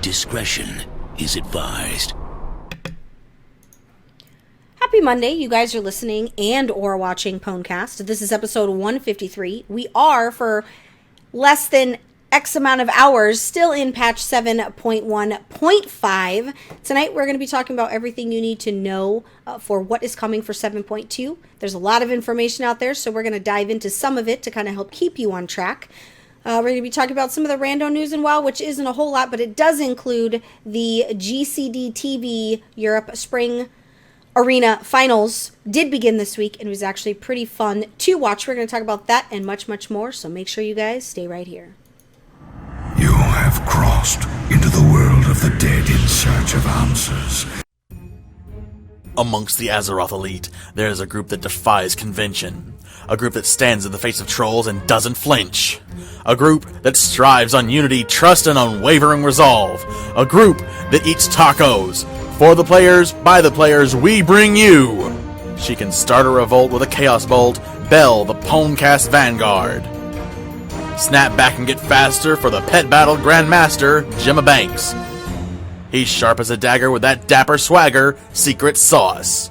Discretion is advised. Happy Monday. You guys are listening and or watching PWNCAST. This is episode 153. We are, for less than X amount of hours, still in patch 7.1.5. Tonight we're going to be talking about everything you need to know for what is coming for 7.2. There's a lot of information out there, so we're going to dive into some of it to kind of help keep you on track. We're going to be talking about some of the rando news in WoW, which isn't a whole lot, but it does include the GCD TV Europe Spring Arena Finals did begin this week, and it was actually pretty fun to watch. We're going to talk about that and much, much more, so make sure you guys stay right here. You have crossed into the world of the dead in search of answers. Amongst the Azeroth elite, there is a group that defies convention. A group that stands in the face of trolls and doesn't flinch. A group that strives on unity, trust, and unwavering resolve. A group that eats tacos. For the players, by the players, we bring you. She can start a revolt with a Chaos Bolt. Bell, the PWNCAST Vanguard. Snap back and get faster for the Pet Battle Grandmaster, Gemma Banks. He's sharp as a dagger with that dapper swagger, Secret Sauce.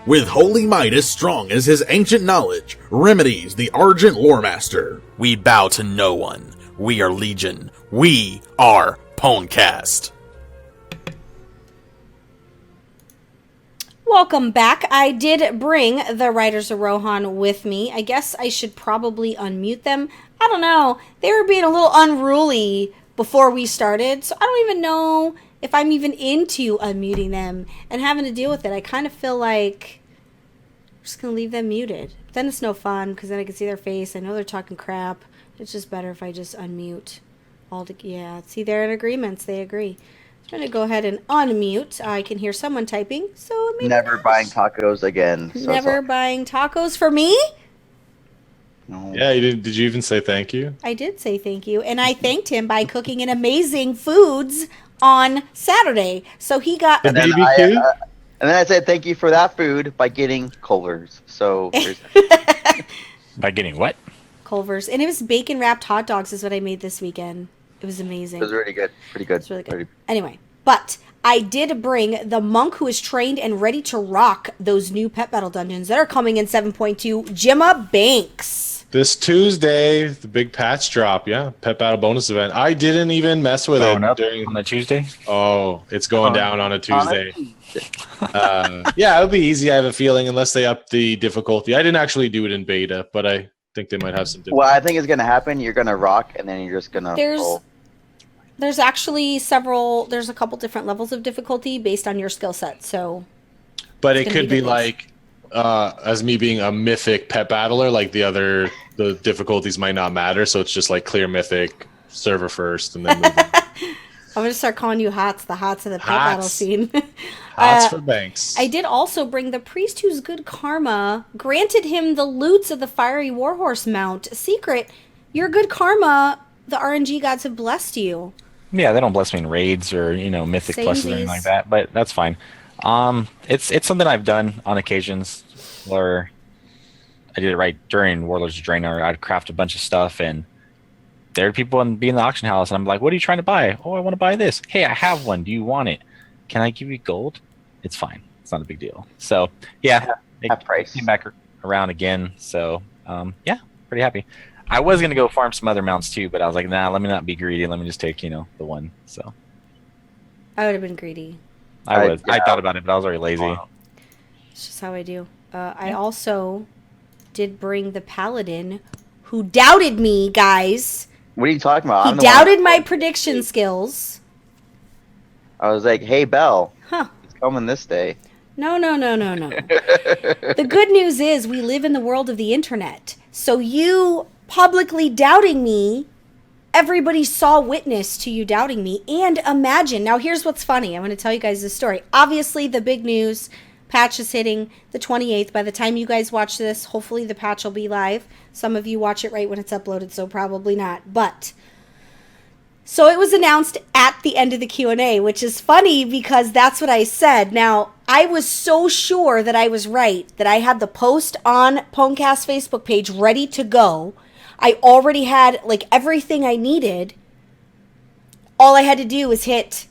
With holy might as strong as his ancient knowledge, Remedies, the Argent Loremaster. We bow to no one. We are Legion. We are PWNCAST. Welcome back. I did bring the Riders of Rohan with me. I guess I should probably unmute them. I don't know. They were being a little unruly before we started, so I don't even know if I'm even into unmuting them and having to deal with it. I kind of feel like I'm just going to leave them muted. But then it's no fun because then I can see their face. I know they're talking crap. It's just better if I just unmute. Yeah, see, they're in agreements. They agree. I'm going to go ahead and unmute. I can hear someone typing, so maybe never buying tacos again. So never buying tacos for me? No. Yeah, you did you even say thank you? I did say thank you, and I thanked him by cooking an amazing foods on Saturday. So he got... And then I said thank you for that food by getting Culver's. So by getting what? Culver's. And it was bacon-wrapped hot dogs is what I made this weekend. It was amazing. It was really good. Pretty good. It's really good. Anyway, but I did bring the monk who is trained and ready to rock those new pet battle dungeons that are coming in 7.2, Gemma Banks. This Tuesday, the big patch drop, yeah. Pet battle bonus event. I didn't even mess with it during on the Tuesday. Oh, it's going down on a Tuesday. Yeah, it'll be easy, I have a feeling, unless they up the difficulty. I didn't actually do it in beta, but I think they might have some difficulty. Well, I think it's going to happen. You're going to rock, and then you're just going to There's actually there's a couple different levels of difficulty based on your skill set, so... But it could be like, as me being a mythic pet battler, like the difficulties might not matter, so it's just like clear mythic, server first, and then move on. I'm going to start calling you Hots, the Hots of the pet battle scene. Hots for Banks. I did also bring the priest whose good karma granted him the loots of the fiery warhorse mount. Secret, your good karma, the RNG gods have blessed you. Yeah, they don't bless me in raids or mythic pluses or anything like that, but that's fine. It's something I've done on occasions where I did it right during Warlords of Draenor. I'd craft a bunch of stuff, and there are people in the auction house, and I'm like, "What are you trying to buy?" "Oh, I want to buy this." "Hey, I have one. Do you want it? Can I give you gold?" It's fine. It's not a big deal. So yeah, it came back around again. So yeah, pretty happy. I was going to go farm some other mounts too, but I was like, nah, let me not be greedy. Let me just take, the one. So I would have been greedy. I thought about it, but I was already lazy. It's just how I do. I also did bring the paladin who doubted me, guys. What are you talking about? He doubted my prediction skills. I was like, hey, Belle. It's coming this day. No. The good news is we live in the world of the internet. So you publicly doubting me, everybody saw witness to you doubting me. And imagine, now here's what's funny. I'm going to tell you guys this story. Obviously, the big news, patch is hitting the 28th. By the time you guys watch this, hopefully the patch will be live. Some of you watch it right when it's uploaded, so probably not. But so it was announced at the end of the Q&A, which is funny because that's what I said. Now, I was so sure that I was right, that I had the post on PWNCAST Facebook page ready to go. I already had, like, everything I needed. all I had to do was hit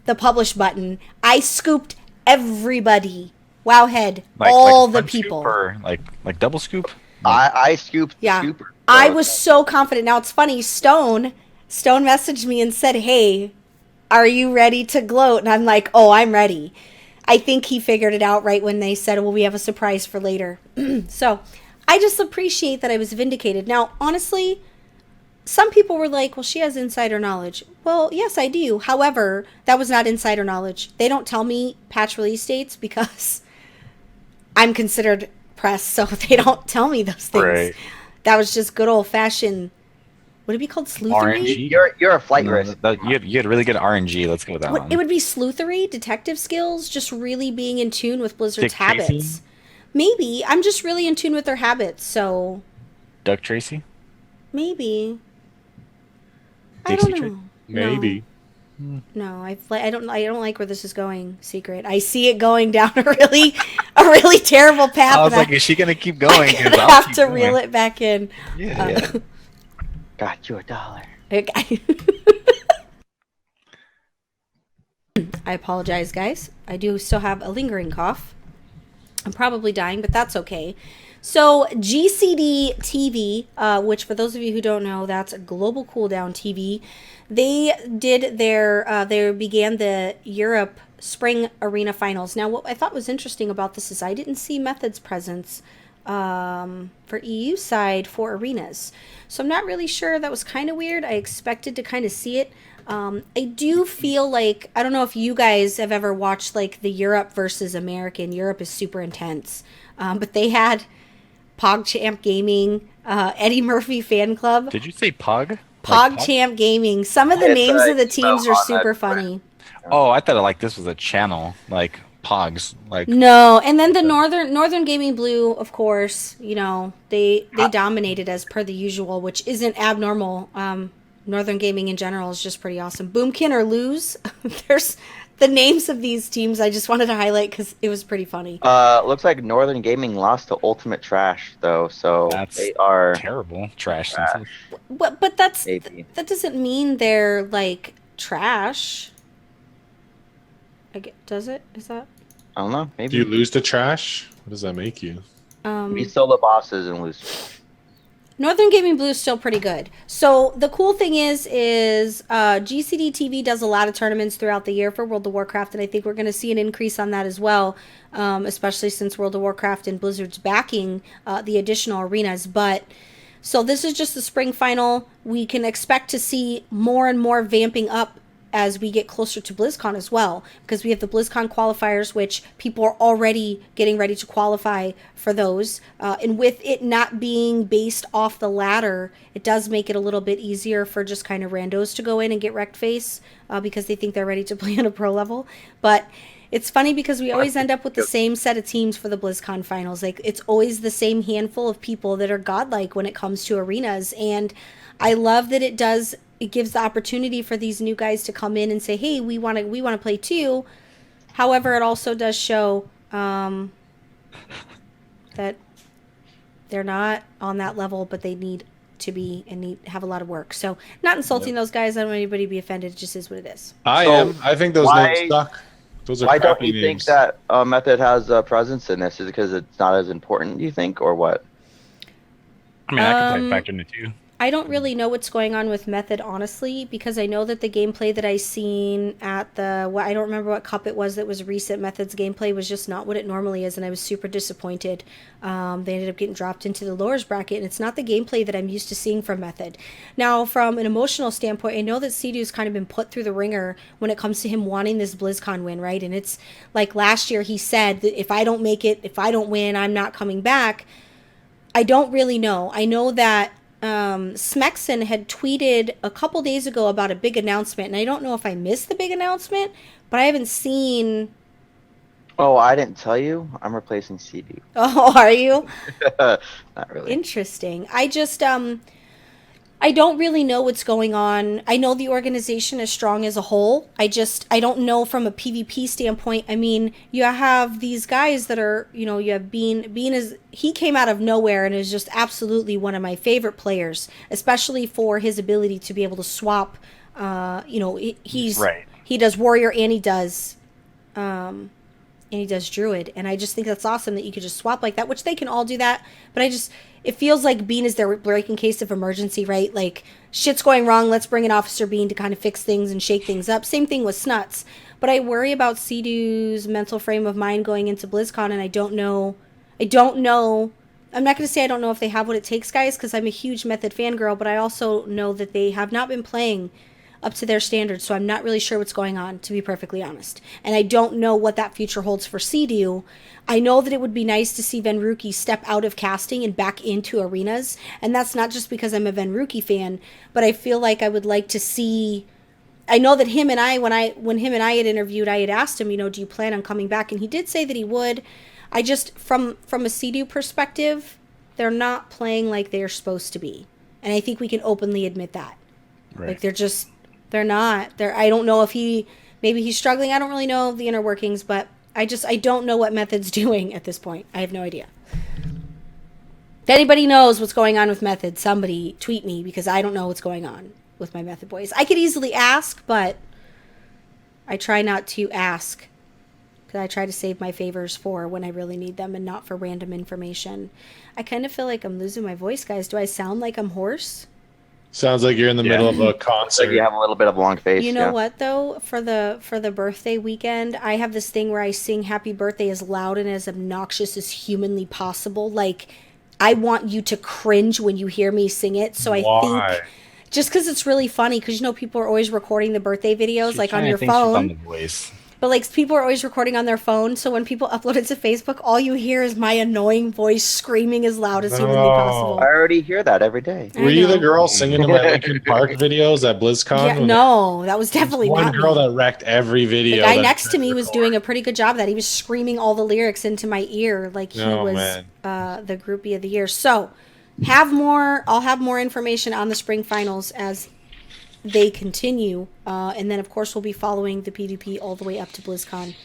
the publish button. I scooped everybody. Wowhead, all the people. Or like double scoop? I scooped the Yeah. scooper. So I was so confident. Now it's funny, Stone messaged me and said, "Hey, are you ready to gloat?" And I'm like, "Oh, I'm ready." I think he figured it out right when they said, "Well, we have a surprise for later." So I just appreciate that I was vindicated. Now, honestly, some people were like, "Well, she has insider knowledge." Well, yes, I do. However, that was not insider knowledge. They don't tell me patch release dates because I'm considered press, so they don't tell me those things. Right. That was just good old fashioned. Would it be called sleuthery? RNG? you're a flight risk. You had really good RNG. Let's go with that one. It would be sleuthery, detective skills, just really being in tune with Blizzard's Dick Tracy? habits. Maybe I'm just really in tune with their habits, so Doug Tracy? maybe. I Dixie don't Tra- know. Maybe. No, I don't like where this is going. Secret. I see it going down a really terrible path. I was and like, is she gonna keep going? I'm gonna have to reel it back in. Yeah. Got you $1. Okay. I apologize, guys. I do still have a lingering cough. I'm probably dying, but that's okay. So GCD TV, which for those of you who don't know, that's Global Cooldown TV. They did they began the Europe Spring Arena Finals. Now, what I thought was interesting about this is I didn't see Method's presence for EU side for arenas. So I'm not really sure. That was kind of weird. I expected to kind of see it. I do feel like, I don't know if you guys have ever watched like the Europe versus American. Europe is super intense. But they had PogChamp Gaming, Eddie Murphy Fan Club, Did you say Pog? PogChamp Gaming. Some of the It's, names of the it's teams are on that super Twitch. funny. Oh, I thought like this was a channel, like Pogs, like No, and then the Northern Gaming Blue, of course, you know, they dominated as per the usual, which isn't abnormal. Northern Gaming in general is just pretty awesome. Boomkin or Lose. There's the names of these teams I just wanted to highlight because it was pretty funny. Looks like Northern Gaming lost to Ultimate Trash though, so That's they are terrible trash. But maybe. that doesn't mean they're like trash. Does it? Is that? I don't know. Do Maybe you lose to trash? What does that make you? be solo bosses and lose. Northern Gaming Blue is still pretty good. So the cool thing is GCD TV does a lot of tournaments throughout the year for World of Warcraft, and I think we're going to see an increase on that as well, especially since World of Warcraft and Blizzard's backing the additional arenas. But so this is just the spring final. We can expect to see more and more vamping up as we get closer to BlizzCon as well, because we have the BlizzCon qualifiers, which people are already getting ready to qualify for those. And with it not being based off the ladder, it does make it a little bit easier for just kind of randos to go in and get wrecked face because they think they're ready to play on a pro level. But it's funny because we always end up with the same set of teams for the BlizzCon finals. Like, it's always the same handful of people that are godlike when it comes to arenas. And I love that it gives the opportunity for these new guys to come in and say, hey, we want to play too. However, it also does show that they're not on that level, but they need to be and have a lot of work. So not insulting those guys. I don't want anybody to be offended. It just is what it is. I So am. I think those why- names suck. Those are Why don't crappy you think names. that Method has a presence in this? Is it because it's not as important, do you think, or what? I mean, I could play factor into two. I don't really know what's going on with Method, honestly, because I know that the gameplay that I seen at I don't remember what cup it was that was recent. Method's gameplay was just not what it normally is, and I was super disappointed. They ended up getting dropped into the lowers bracket, and it's not the gameplay that I'm used to seeing from Method. Now, from an emotional standpoint, I know that Sea-Doo's kind of been put through the ringer when it comes to him wanting this BlizzCon win, right? And it's like last year he said that if I don't make it, if I don't win, I'm not coming back. I don't really know. I know that Smexon had tweeted a couple days ago about a big announcement, and I don't know if I missed the big announcement, but I haven't seen. Oh, I didn't tell you. I'm replacing CD. Oh, are you? Not really. Interesting. I just I don't really know what's going on. I know the organization is strong as a whole. I don't know from a PvP standpoint. I mean, you have these guys that are, you have Bean. He came out of nowhere and is just absolutely one of my favorite players, especially for his ability to be able to swap He's Right. he does warrior and he does druid, and I just think that's awesome that you could just swap like that, which they can all do that. But it feels like Bean is their break in case of emergency, right? Like shit's going wrong, let's bring in Officer Bean to kind of fix things and shake things up. Same thing with Snuts. But I worry about Sea-Doo's mental frame of mind going into BlizzCon, and I don't know. I'm not going to say I don't know if they have what it takes, guys, because I'm a huge Method fangirl, but I also know that they have not been playing up to their standards, so I'm not really sure what's going on, to be perfectly honest. And I don't know what that future holds for Sea-Doo. I know that it would be nice to see Venruki step out of casting and back into arenas, and that's not just because I'm a Venruki fan, but I feel like I would like to see... I know that him and I, when him and I had interviewed, I had asked him, do you plan on coming back? And he did say that he would. I just, from a Sea-Doo perspective, they're not playing like they're supposed to be. And I think we can openly admit that. Right. Like, they're not. I don't know if maybe he's struggling. I don't really know the inner workings, but I don't know what Method's doing at this point. I have no idea. If anybody knows what's going on with Method, somebody tweet me, because I don't know what's going on with my Method boys. I could easily ask, but I try not to ask, because I try to save my favors for when I really need them and not for random information. I kind of feel like I'm losing my voice, guys. Do I sound like I'm hoarse? Sounds like you're in the middle of a concert. Like you have a little bit of a long face. You know what, though? For the birthday weekend, I have this thing where I sing happy birthday as loud and as obnoxious as humanly possible. Like, I want you to cringe when you hear me sing it. So I think... Just because it's really funny, because people are always recording the birthday videos like on your phone. But like people are always recording on their phone, so when people upload it to Facebook, all you hear is my annoying voice screaming as loud as humanly possible. I already hear that every day. Were you the girl singing in the Linkin Park videos at BlizzCon? Yeah, no, that was definitely one not girl me. that wrecked every video. The guy next to me was doing a pretty good job of that. He was screaming all the lyrics into my ear like he was the groupie of the year. So I'll have more information on the spring finals as they continue, and then of course we'll be following the PvP all the way up to BlizzCon,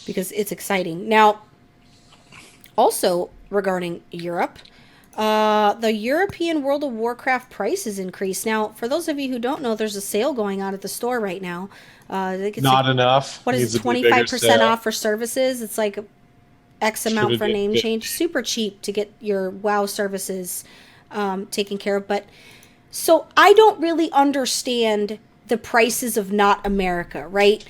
because it's exciting. Now, also regarding Europe, the European World of Warcraft prices increased. Now, for those of you who don't know, there's a sale going on at the store right now. I think it's enough. What is it, 25% off for services? It's like X amount for name change. Super cheap to get your WoW services taken care of. But so I don't really understand the prices of not America, right?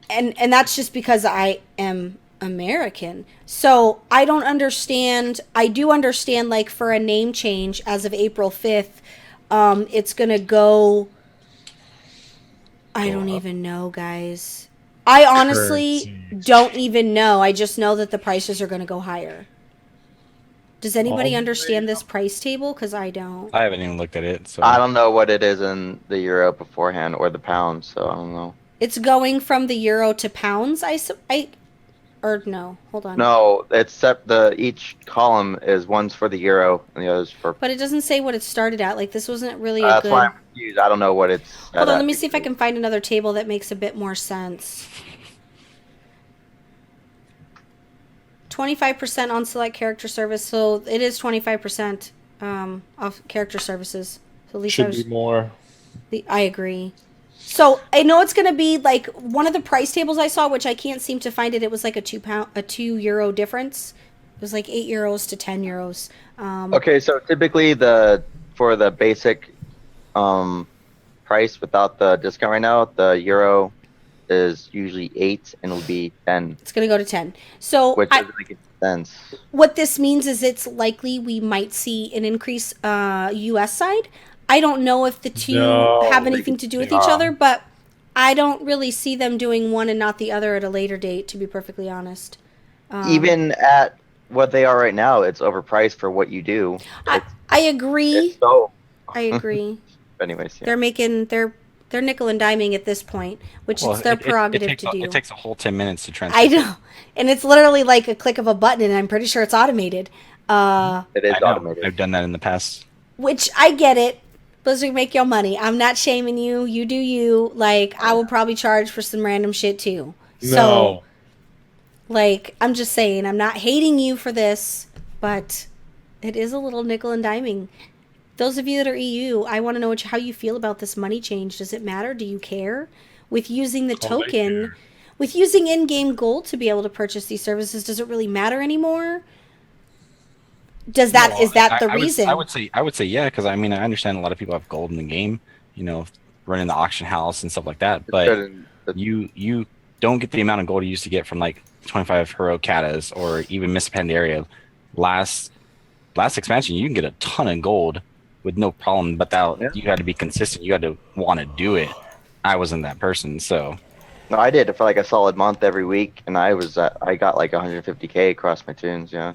And that's just because I am American. So I don't understand. I do understand, like, for a name change as of April 5th, it's going to go... I don't even know, guys. I honestly don't even know. I just know that the prices are going to go higher. Does anybody understand this price table? Because I don't. I haven't even looked at it. So I don't know what it is in the euro beforehand or the pound, so I don't know. It's going from the euro to pounds. Or no, hold on. No, except each column is one's for the euro and the other's for. But it doesn't say what it started at. Like, this wasn't really a That's good. why I'm confused. I don't know what it's. Hold on, let me see if I can find another table that makes a bit more sense. 25% on select character service, so it is 25% off character services. So at least should be more. I agree. So I know it's going to be like one of the price tables I saw, which I can't seem to find it. It was like a €2 difference. It was like €8 to €10. Okay, so typically for the basic price without the discount right now, the euro is usually 8 and will be 10. It's going to go to 10. So which doesn't make any sense. What this means is it's likely we might see an increase US side. I don't know if the two have anything to do with each other, but I don't really see them doing one and not the other at a later date, to be perfectly honest. Even at what they are right now, it's overpriced for what you do. I agree. I agree. Anyways, yeah. They're nickel and diming at this point, which is their prerogative to do. It takes a whole 10 minutes to transfer. I know. And it's literally like a click of a button, and I'm pretty sure it's automated. It is automated. I've done that in the past. Which, I get it. Blizzard, make your money. I'm not shaming you. You do you. Like, I will probably charge for some random shit, too. So, like, I'm just saying, I'm not hating you for this, but it is a little nickel and diming. those of you that are EU, I want to know how you feel about this money change. Does it matter? Do you care? With using the token, with using in-game gold to be able to purchase these services, does it really matter anymore? Is that the reason? I would say yeah, because I mean I understand a lot of people have gold in the game, running the auction house and stuff like that. But you don't get the amount of gold you used to get from like 25 hero katas or even Miss Pandaria. Last expansion, you can get a ton of gold with no problem, but you had to be consistent. You had to want to do it. I wasn't that person, so. No, I did it for like a solid month every week, and I got like 150k across my tunes. Yeah.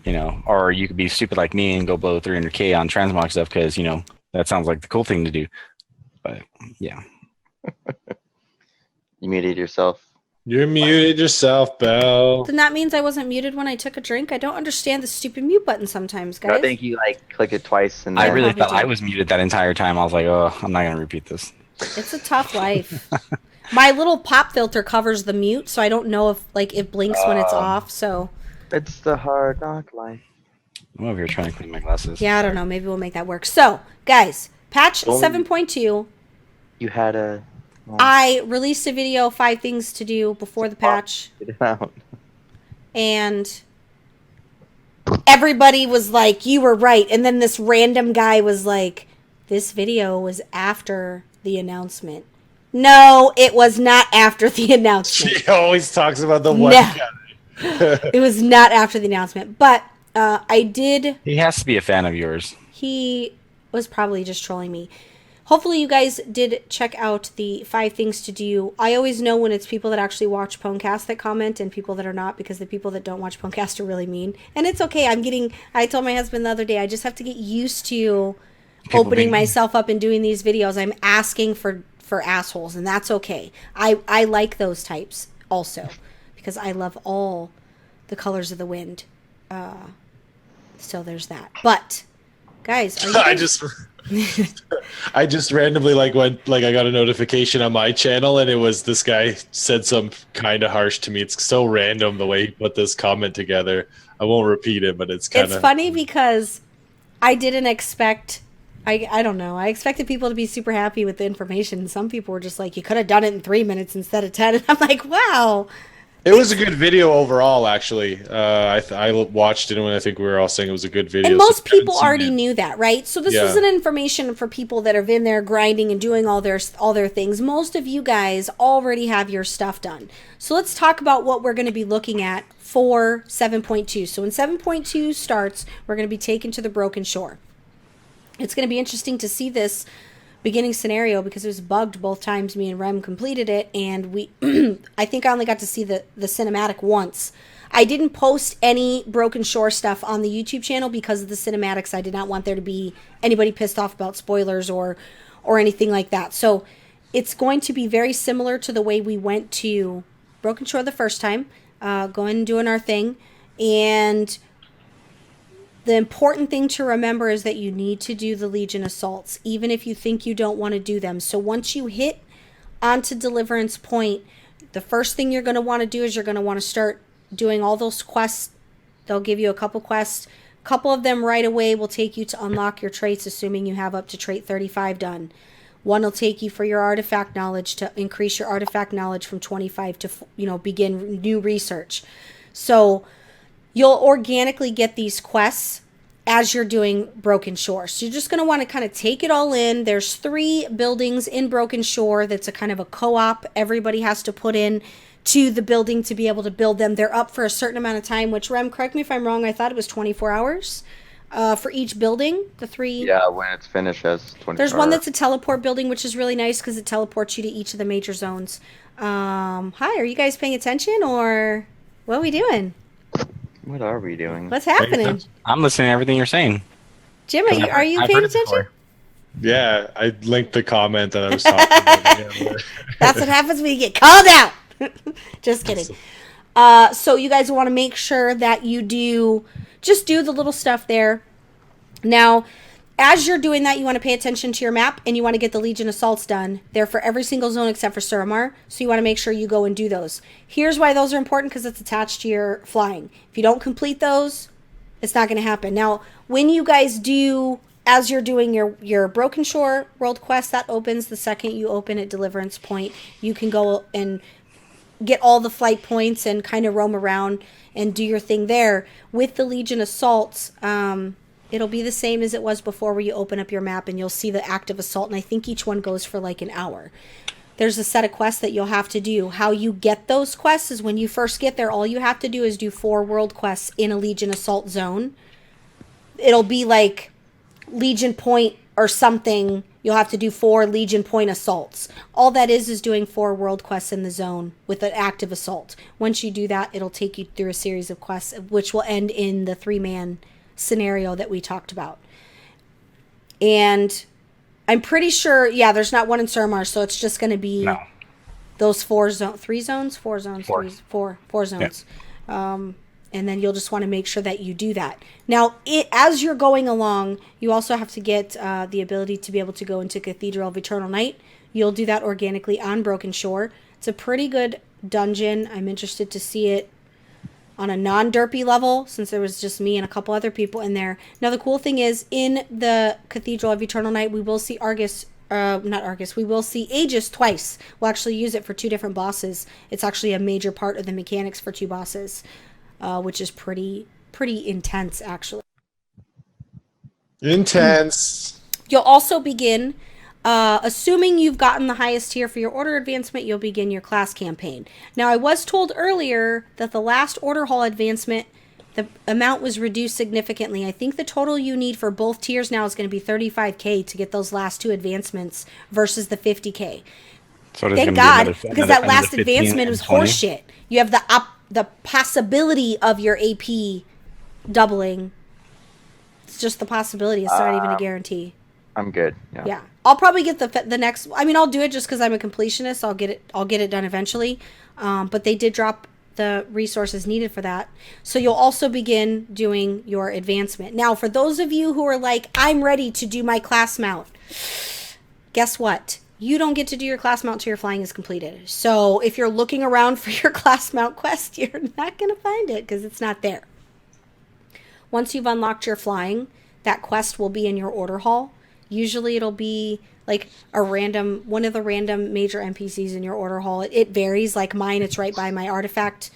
Yeah, or you could be stupid like me and go blow 300k on transmog stuff because that sounds like the cool thing to do. But yeah. You muted yourself. You're muted yourself, Belle. Then that means I wasn't muted when I took a drink. I don't understand the stupid mute button sometimes, guys. I think you click it twice, and I really thought I was muted that entire time. I was like, oh, I'm not gonna repeat this. It's a tough life. My little pop filter covers the mute, so I don't know if it blinks when it's off. So it's the hard knock life. I'm over here trying to clean my glasses. Yeah, I don't know. Maybe we'll make that work. So, guys, patch 7.2. You had a. I released a video, 5 things to do before the patch, and everybody was like, "You were right," and then this random guy was like, "This video was after the announcement." No, it was not after the announcement. She always talks about the one guy. It was not after the announcement. But I did... He has to be a fan of yours. He was probably just trolling me. Hopefully you guys did check out the 5 things to do. I always know when it's people that actually watch PWNCAST that comment and people that are not, because the people that don't watch PWNCAST are really mean. And it's okay. I told my husband the other day, I just have to get used to opening myself up and doing these videos. I'm asking for assholes, and that's okay. I like those types also, because I love all the colors of the wind. So there's that. But guys, I just randomly I got a notification on my channel, and it was this guy said some kind of harsh to me. It's so random the way he put this comment together. I won't repeat it, but it's funny because I didn't expect. I don't know. I expected people to be super happy with the information. Some people were just like, you could have done it in 3 minutes instead of 10. And I'm like, wow. It was a good video overall, actually. I watched it, and I think we were all saying it was a good video. And most people already knew that, right? So this was an information for people that have been there grinding and doing all their things. Most of you guys already have your stuff done. So let's talk about what we're going to be looking at for 7.2. So when 7.2 starts, we're going to be taken to the Broken Shore. It's going to be interesting to see this beginning scenario because it was bugged both times me and Rem completed it, and we I think I only got to see the cinematic once. I didn't post any Broken Shore stuff on the YouTube channel because of the cinematics. I did not want there to be anybody pissed off about spoilers or anything like that. So it's going to be very similar to the way we went to Broken Shore the first time, going and doing our thing. And the important thing to remember is that you need to do the Legion assaults, even if you think you don't want to do them. So once you hit onto Deliverance Point, the first thing you're going to want to do is you're going to want to start doing all those quests. They'll give you a couple quests. A couple of them right away will take you to unlock your traits, assuming you have up to trait 35 done. One will take you for your artifact knowledge to increase your artifact knowledge from 25 to, begin new research. So you'll organically get these quests as you're doing Broken Shore. So you're just going to want to kind of take it all in. There's 3 buildings in Broken Shore that's a kind of a co-op. Everybody has to put in to the building to be able to build them. They're up for a certain amount of time, which, Rem, correct me if I'm wrong, I thought it was 24 hours for each building. The 3. Yeah, when it's finished as 24 There's one that's a teleport building, which is really nice because it teleports you to each of the major zones. Hi, are you guys paying attention, or what are we doing? What are we doing? What's happening? I'm listening to everything you're saying. Jim, are you paying attention? Yeah, I linked the comment that I was talking about. That's what happens when you get called out. Just kidding. So you guys want to make sure that you do the little stuff there. Now, as you're doing that, you want to pay attention to your map, and you want to get the Legion assaults done. They're for every single zone except for Suramar, so you want to make sure you go and do those. Here's why those are important, because it's attached to your flying. If you don't complete those, it's not going to happen. Now, when you guys do as you're doing your Broken Shore World Quest, that opens the second you open at Deliverance Point. You can go and get all the flight points and kind of roam around and do your thing there. With the Legion Assaults, it'll be the same as it was before, where you open up your map and you'll see the active assault, and I think each one goes for like an hour. There's a set of quests that you'll have to do. How you get those quests is when you first get there, all you have to do is do 4 world quests in a Legion Assault zone. It'll be like Legion Point or something. You'll have to do 4 Legion Point assaults. All that is doing 4 world quests in the zone with an active assault. Once you do that, it'll take you through a series of quests, which will end in the 3-man scenario that we talked about. And I'm pretty sure, there's not one in Surmar, so it's just going to be those 4 zones. 3 zones? 4 zones? 4 zones. Yeah. And then you'll just want to make sure that you do that. Now, as you're going along, you also have to get the ability to be able to go into Cathedral of Eternal Night. You'll do that organically on Broken Shore. It's a pretty good dungeon. I'm interested to see it on a non-derpy level, since there was just me and a couple other people in there. Now, the cool thing is, in the Cathedral of Eternal Night, we will see we will see Aegis twice. We'll actually use it for 2 different bosses. It's actually a major part of the mechanics for 2 bosses, which is pretty intense, actually. Intense. You'll also begin, assuming you've gotten the highest tier for your order advancement, you'll begin your class campaign. Now, I was told earlier that the last order hall advancement, the amount was reduced significantly. I think the total you need for both tiers now is going to be 35k to get those last 2 advancements versus the 50k. So thank God, because that last advancement was horseshit. You have the possibility of your AP doubling. It's just the possibility. It's not even a guarantee. I'm good. Yeah. I'll probably get the next. I mean, I'll do it just because I'm a completionist. I'll get it done eventually. But they did drop the resources needed for that. So you'll also begin doing your advancement. Now, for those of you who are like, I'm ready to do my class mount, guess what? You don't get to do your class mount till your flying is completed. So if you're looking around for your class mount quest, you're not going to find it because it's not there. Once you've unlocked your flying, that quest will be in your order hall. Usually it'll be like one of the random major NPCs in your order hall. It varies. Like mine, it's right by my artifact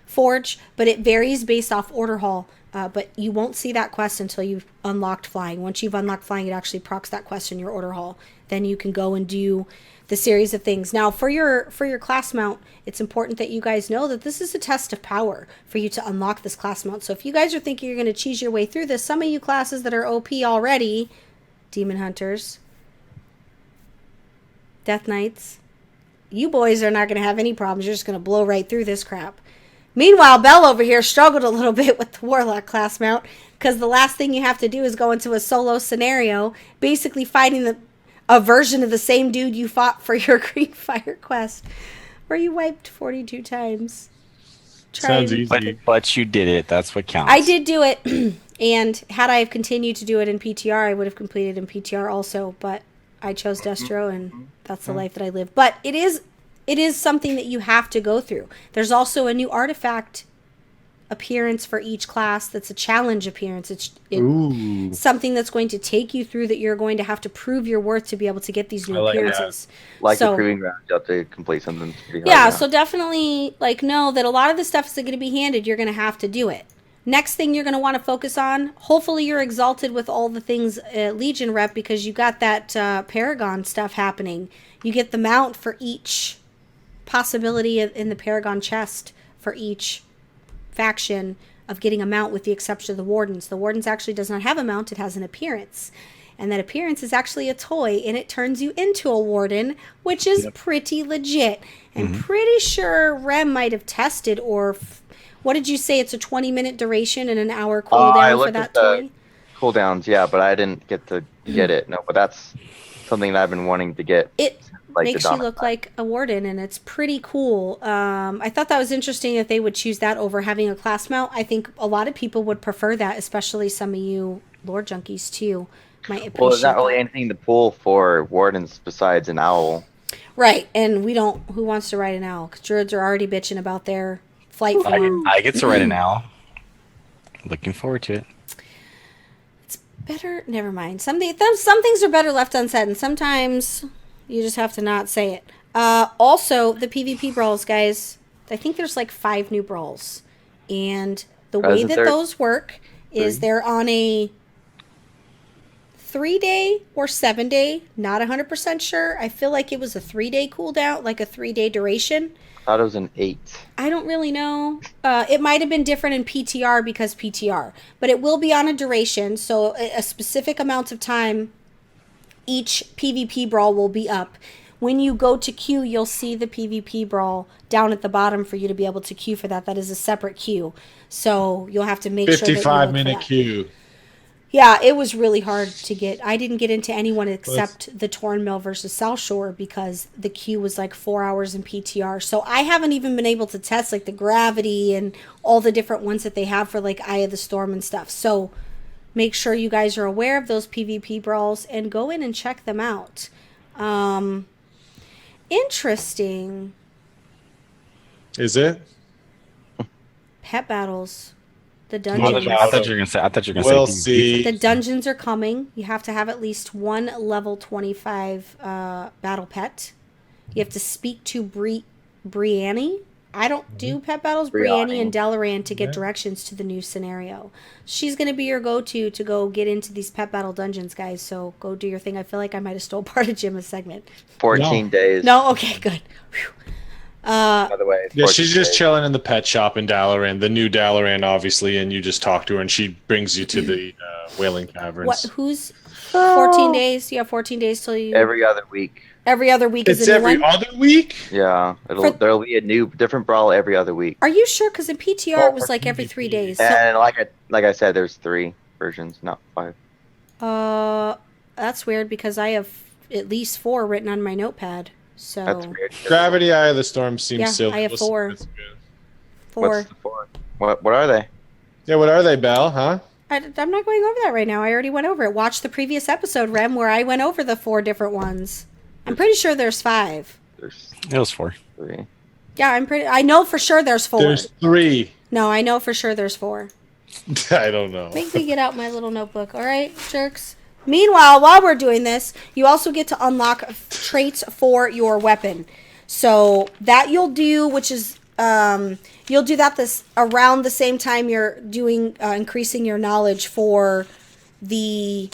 forge, but it varies based off order hall. But you won't see that quest until you've unlocked flying. Once you've unlocked flying, it actually procs that quest in your order hall. Then you can go and do the series of things. Now, for your class mount, it's important that you guys know that this is a test of power for you to unlock this class mount. So if you guys are thinking you're going to cheese your way through this, some of you classes that are OP already, Demon Hunters, Death Knights, you boys are not going to have any problems. You're just going to blow right through this crap. Meanwhile, Belle over here struggled a little bit with the Warlock class mount because the last thing you have to do is go into a solo scenario, basically fighting a version of the same dude you fought for your Green Fire quest, where you wiped 42 times. Sounds easy. But you did it. That's what counts. I did do it, and had I have continued to do it in PTR, I would have completed in PTR also, but I chose Destro, and that's the life that I live. But it is something that you have to go through. There's also a new artifact appearance for each class that's a challenge appearance. It's something that's going to take you through, that you're going to have to prove your worth to be able to get these new appearances. Like the proving ground, you have to complete something pretty hard. Yeah, so definitely know that a lot of the stuff is going to be handed. You're going to have to do it. Next thing you're going to want to focus on, hopefully you're exalted with all the things Legion rep, because you got that Paragon stuff happening. You get the mount for each possibility in the Paragon chest for each faction of getting a mount, with the exception of the Wardens. The Wardens actually does not have a mount, it has an appearance. And that appearance is actually a toy, and it turns you into a Warden, which is pretty legit. And pretty sure Rem might have tested, or what did you say? It's a 20-minute duration and an hour cooldown for that toy? Cooldowns, yeah, but I didn't get to get it. No, but that's something that I've been wanting to get. It makes you look like a Warden, and it's pretty cool. I thought that was interesting that they would choose that over having a class mount. I think a lot of people would prefer that, especially some of you lore junkies too might appreciate. Well, there's not really anything to pull for Wardens besides an owl. Right, and we don't. Who wants to ride an owl? Because Druids are already bitching about their flight form. I get to ride an owl. Looking forward to it. Better, never mind. Some things are better left unsaid, and sometimes you just have to not say it. Also, the PvP brawls, guys. I think there's like 5 new brawls, and the way Isn't that there those work is 3? they're on a 3-day or 7-day. Not 100% sure. I feel like it was a 3-day cooldown, like a 3-day duration. I thought it was an 8. I don't really know. It might have been different in PTR because PTR. But it will be on a duration, so a specific amount of time each PvP brawl will be up. When you go to queue, you'll see the PvP brawl down at the bottom for you to be able to queue for that. That is a separate queue. So you'll have to make sure that you look for 55-minute that. queue. Yeah, it was really hard to get. I didn't get into anyone except the Torn Mill versus South Shore because the queue was like 4 hours in PTR. So I haven't even been able to test like the gravity and all the different ones that they have for like Eye of the Storm and stuff. So make sure you guys are aware of those PvP brawls and go in and check them out. Interesting. Is it? Pet battles. The I dungeons. thought you were gonna say. We'll PvP. see. The dungeons are coming. You have to have at least one level 25 battle pet. You have to speak to Brianne. I don't do pet battles. Brianne and Delaran to get directions to the new scenario. She's going to be your go-to to go get into these pet battle dungeons, guys. So go do your thing. I feel like I might have stole part of Jim's segment. 14 days. No? Okay, good. Whew. By the way. Yeah, she's 14 just days. chilling in the pet shop in Dalaran, the new Dalaran, obviously, and you just talk to her, and she brings you to the Wailing Caverns. What? Who's 14 days? You have 14 days till you... Every other week. Every other week It's is a new every one? other week? Yeah, there'll be a new different brawl every other week. Are you sure? Because in PTR it was like every 3 days. So, And like I said, there's 3 versions, not 5. that's weird because I have at least 4 written on my notepad. So That's weird. Gravity Eye of the Storm seems Yeah, silly. I have 4. That's good. 4. What's the 4? What are they? Yeah, what are they, Belle, huh? I'm not going over that right now. I already went over it. Watch the previous episode, Rem, where I went over the 4 different ones. I'm pretty sure there's 5. There's It was 4. 3. Yeah, I know for sure there's 4. There's 3. No, I know for sure there's 4. I don't know. Make me get out my little notebook, all right, jerks? Meanwhile, while we're doing this, you also get to unlock traits for your weapon. So that you'll do, which is you'll do that this around the same time you're doing increasing your knowledge for the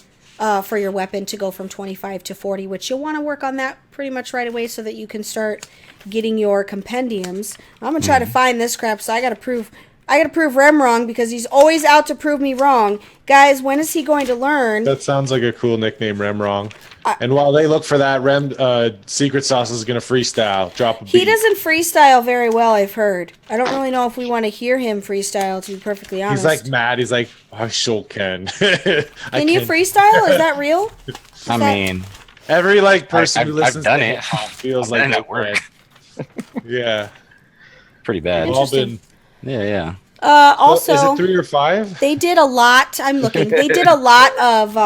for your weapon to go from 25 to 40, which you'll want to work on that pretty much right away so that you can start getting your compendiums. I'm gonna try to find this crap, so I gotta prove Rem wrong because he's always out to prove me wrong. Guys, when is he going to learn? That sounds like a cool nickname, Remwrong. And while they look for that, Secret Sauce is going to freestyle. Drop a beat. He doesn't freestyle very well, I've heard. I don't really know if we want to hear him freestyle, to be perfectly honest. He's like mad. He's like, I sure can. Can you freestyle? Is that real? I mean, Every person who I've listens done to it. hip-hop feels I've like done it they at work. can. Yeah. pretty bad. We've all Interesting. been. Yeah. Also, is it 3 or 5? they did a lot. I'm looking. They did a lot of.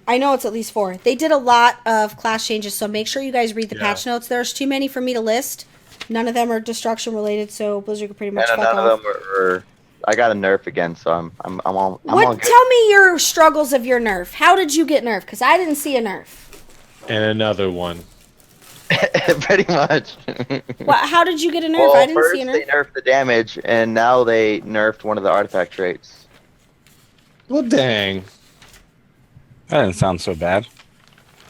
I know it's at least 4. They did a lot of class changes. So make sure you guys read the patch notes. There's too many for me to list. None of them are destruction related. So Blizzard could pretty much fuck none off. of them are. I got a nerf again, so I'm on. I'm on good. Tell me your struggles of your nerf. How did you get nerf? Because I didn't see a nerf. And another one. Pretty much. How did you get a nerf? Well, I didn't first see a nerf. they nerfed the damage, and now they nerfed one of the artifact traits. Well, dang. That didn't sound so bad.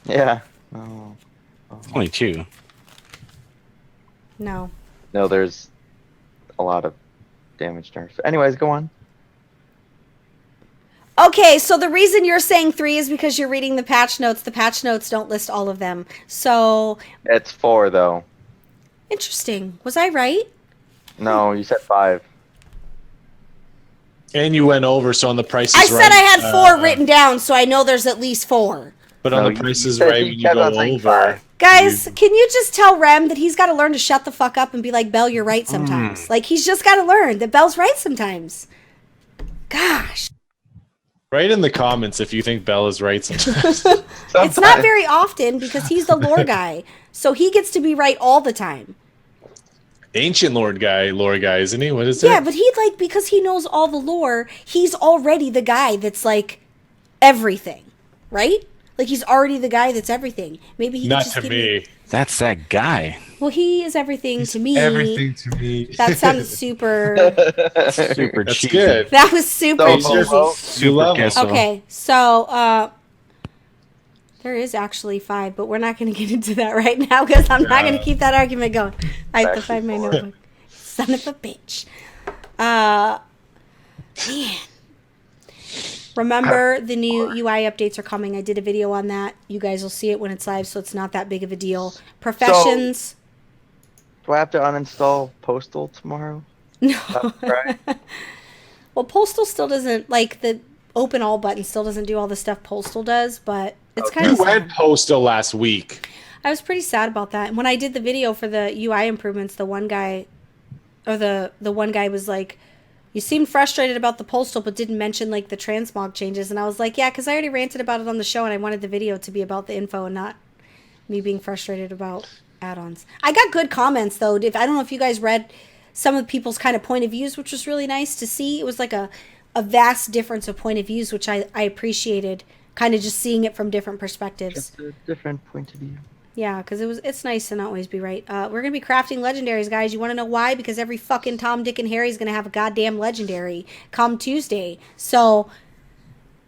Yeah. Oh. It's only 2. No. No, there's a lot of damage nerfs. Anyways, go on. Okay, so the reason you're saying 3 is because you're reading the patch notes. The patch notes don't list all of them. So, It's 4 though. interesting. Was I right? No, you said 5. And you went over, so on the Price I is Right. said I had 4 written down, so I know there's at least 4. But No, on the you Price is said Right, you when you kept go on saying over. 5. Guys, can you just tell Rem that he's got to learn to shut the fuck up and be like, Belle, you're right sometimes. Like, he's just got to learn that Belle's right sometimes. Gosh. Write in the comments if you think Belle is right sometimes. It's not very often because he's the lore guy. So he gets to be right all the time. Ancient lore guy, isn't he? What is Yeah, it? but he, because he knows all the lore, he's already the guy that's, everything, right? Like, he's already the guy that's everything. Maybe he Not could just to give me. That's that guy. Well, he is everything to me. Everything to me. That sounded super. Super That's cheesy. good. That was super So cheesy. low. Super love him. queso. Okay, so there is actually 5, but we're not going to get into that right now because I'm not going to keep that argument going. I have to find my notebook. Son of a bitch. Man. Remember, the new UI updates are coming. I did a video on that. You guys will see it when it's live, so it's not that big of a deal. Professions. Do I have to uninstall Postal tomorrow? No. Right. Well, Postal still doesn't, like, the open all button still doesn't do all the stuff Postal does, but it's kind We of went Postal last week. I was pretty sad about that. And when I did the video for the UI improvements, the one guy was like, you seemed frustrated about the Postal, but didn't mention, like, the transmog changes. And I was like, yeah, because I already ranted about it on the show, and I wanted the video to be about the info and not me being frustrated about add-ons. I got good comments, though. I don't know if you guys read some of the people's kind of point of views, which was really nice to see. It was like a vast difference of point of views, which I appreciated, kind of just seeing it from different perspectives. Just a different point of view. Yeah, because it's nice to not always be right. We're going to be crafting legendaries, guys. You want to know why? Because every fucking Tom, Dick, and Harry is going to have a goddamn legendary come Tuesday. So,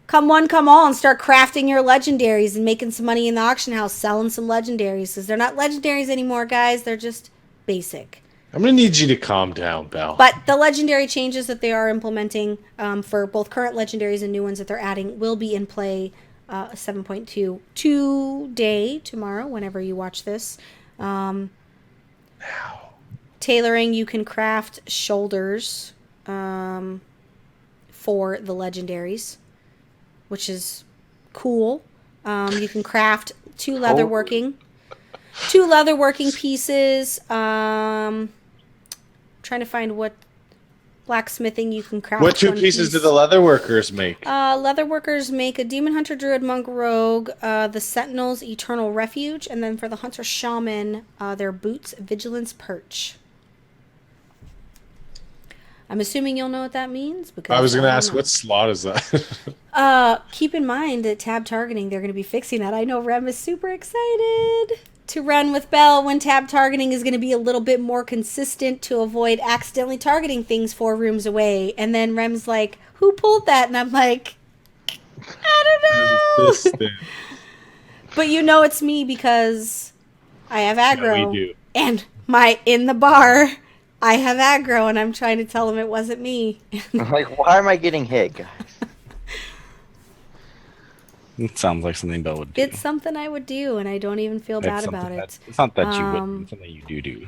come one, come all, and start crafting your legendaries and making some money in the auction house, selling some legendaries. Because they're not legendaries anymore, guys. They're just basic. I'm going to need you to calm down, Belle. But the legendary changes that they are implementing for both current legendaries and new ones that they're adding will be in play 7.2 today, tomorrow, whenever you watch this. Tailoring, you can craft shoulders for the legendaries, which is cool. You can craft 2 leatherworking pieces. Trying to find what blacksmithing you can craft. What 2 pieces do the leather workers make? Leather workers make a demon hunter, druid, monk, rogue, the sentinels, eternal refuge, and then for the hunter shaman, their boots, vigilance, perch. I'm assuming you'll know what that means because I was going to don't ask, know. what slot is that? Keep in mind that tab targeting, they're going to be fixing that. I know Rem is super excited to run with Belle when tab targeting is going to be a little bit more consistent to avoid accidentally targeting things 4 rooms away. And then Rem's like, who pulled that? And I'm like, I don't know. But you know it's me because I have aggro. Yeah, we do. And in the bar, I have aggro, and I'm trying to tell him it wasn't me. I'm like, why am I getting hit, guys? It sounds like something Belle would do. It's something I would do, and I don't even feel bad about it. It's not that you wouldn't. It's something you do.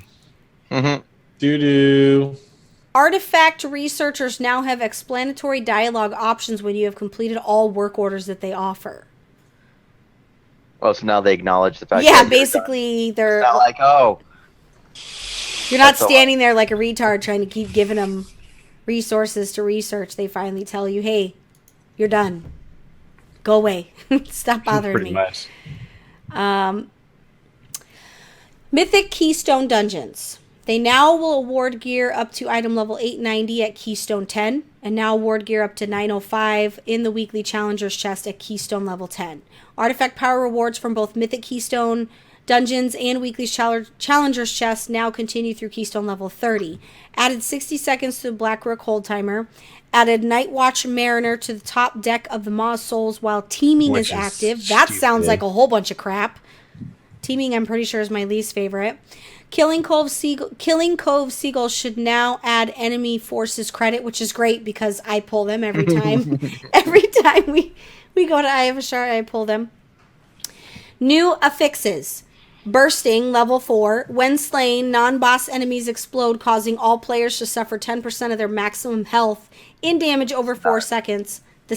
Mm-hmm. Doo-doo. Artifact researchers now have explanatory dialogue options when you have completed all work orders that they offer. Well, so now they acknowledge the fact. Yeah, that basically they're it's not like, oh, you're not that's a lot. standing there like a retard trying to keep giving them resources to research. They finally tell you, "Hey, you're done. Go away. Stop bothering Pretty me." much. Mythic Keystone Dungeons. They now will award gear up to item level 890 at Keystone 10, and now award gear up to 905 in the weekly Challengers chest at Keystone level 10. Artifact power rewards from both Mythic Keystone Dungeons and weekly Challengers chest now continue through Keystone level 30. Added 60 seconds to the Black Rook hold timer. Added Night Watch Mariner to the top deck of the Maw Souls while teaming Which is is active. That sounds stupid. like a whole bunch of crap. Teaming, I'm pretty sure, is my least favorite. Killing Cove Seagulls should now add enemy forces credit, which is great because I pull them every time. Every time we go to Eye of Ashar, I pull them. New affixes. Bursting, level 4. When slain, non-boss enemies explode, causing all players to suffer 10% of their maximum health in damage over 4 seconds. The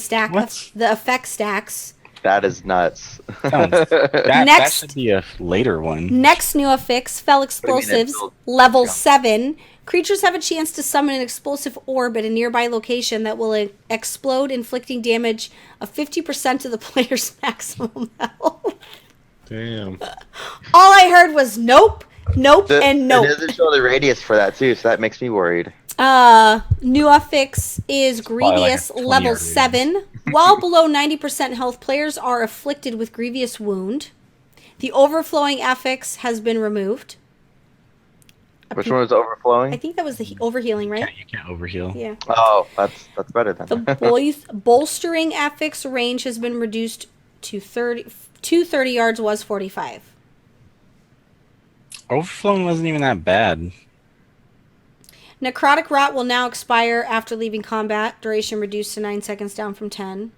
effect stacks. that is nuts. That Next- should be a later one. Next new affix, Fell Explosives, level 7. Creatures have a chance to summon an explosive orb at a nearby location that will explode, inflicting damage of 50% of the player's maximum health. Damn. All I heard was nope, nope, and nope. It doesn't show the radius for that too, so that makes me worried. New affix is probably like Greedious, a 20 level yard 7. While below 90% health, players are afflicted with grievous wound. The overflowing affix has been removed. Which one was overflowing? I think that was the overhealing, right? You can't overheal. Yeah. Oh, that's better then. The bolstering affix range has been reduced to 30 yards was 45. Overflowing wasn't even that bad. Necrotic Rot will now expire after leaving combat. Duration reduced to 9 seconds, down from 10.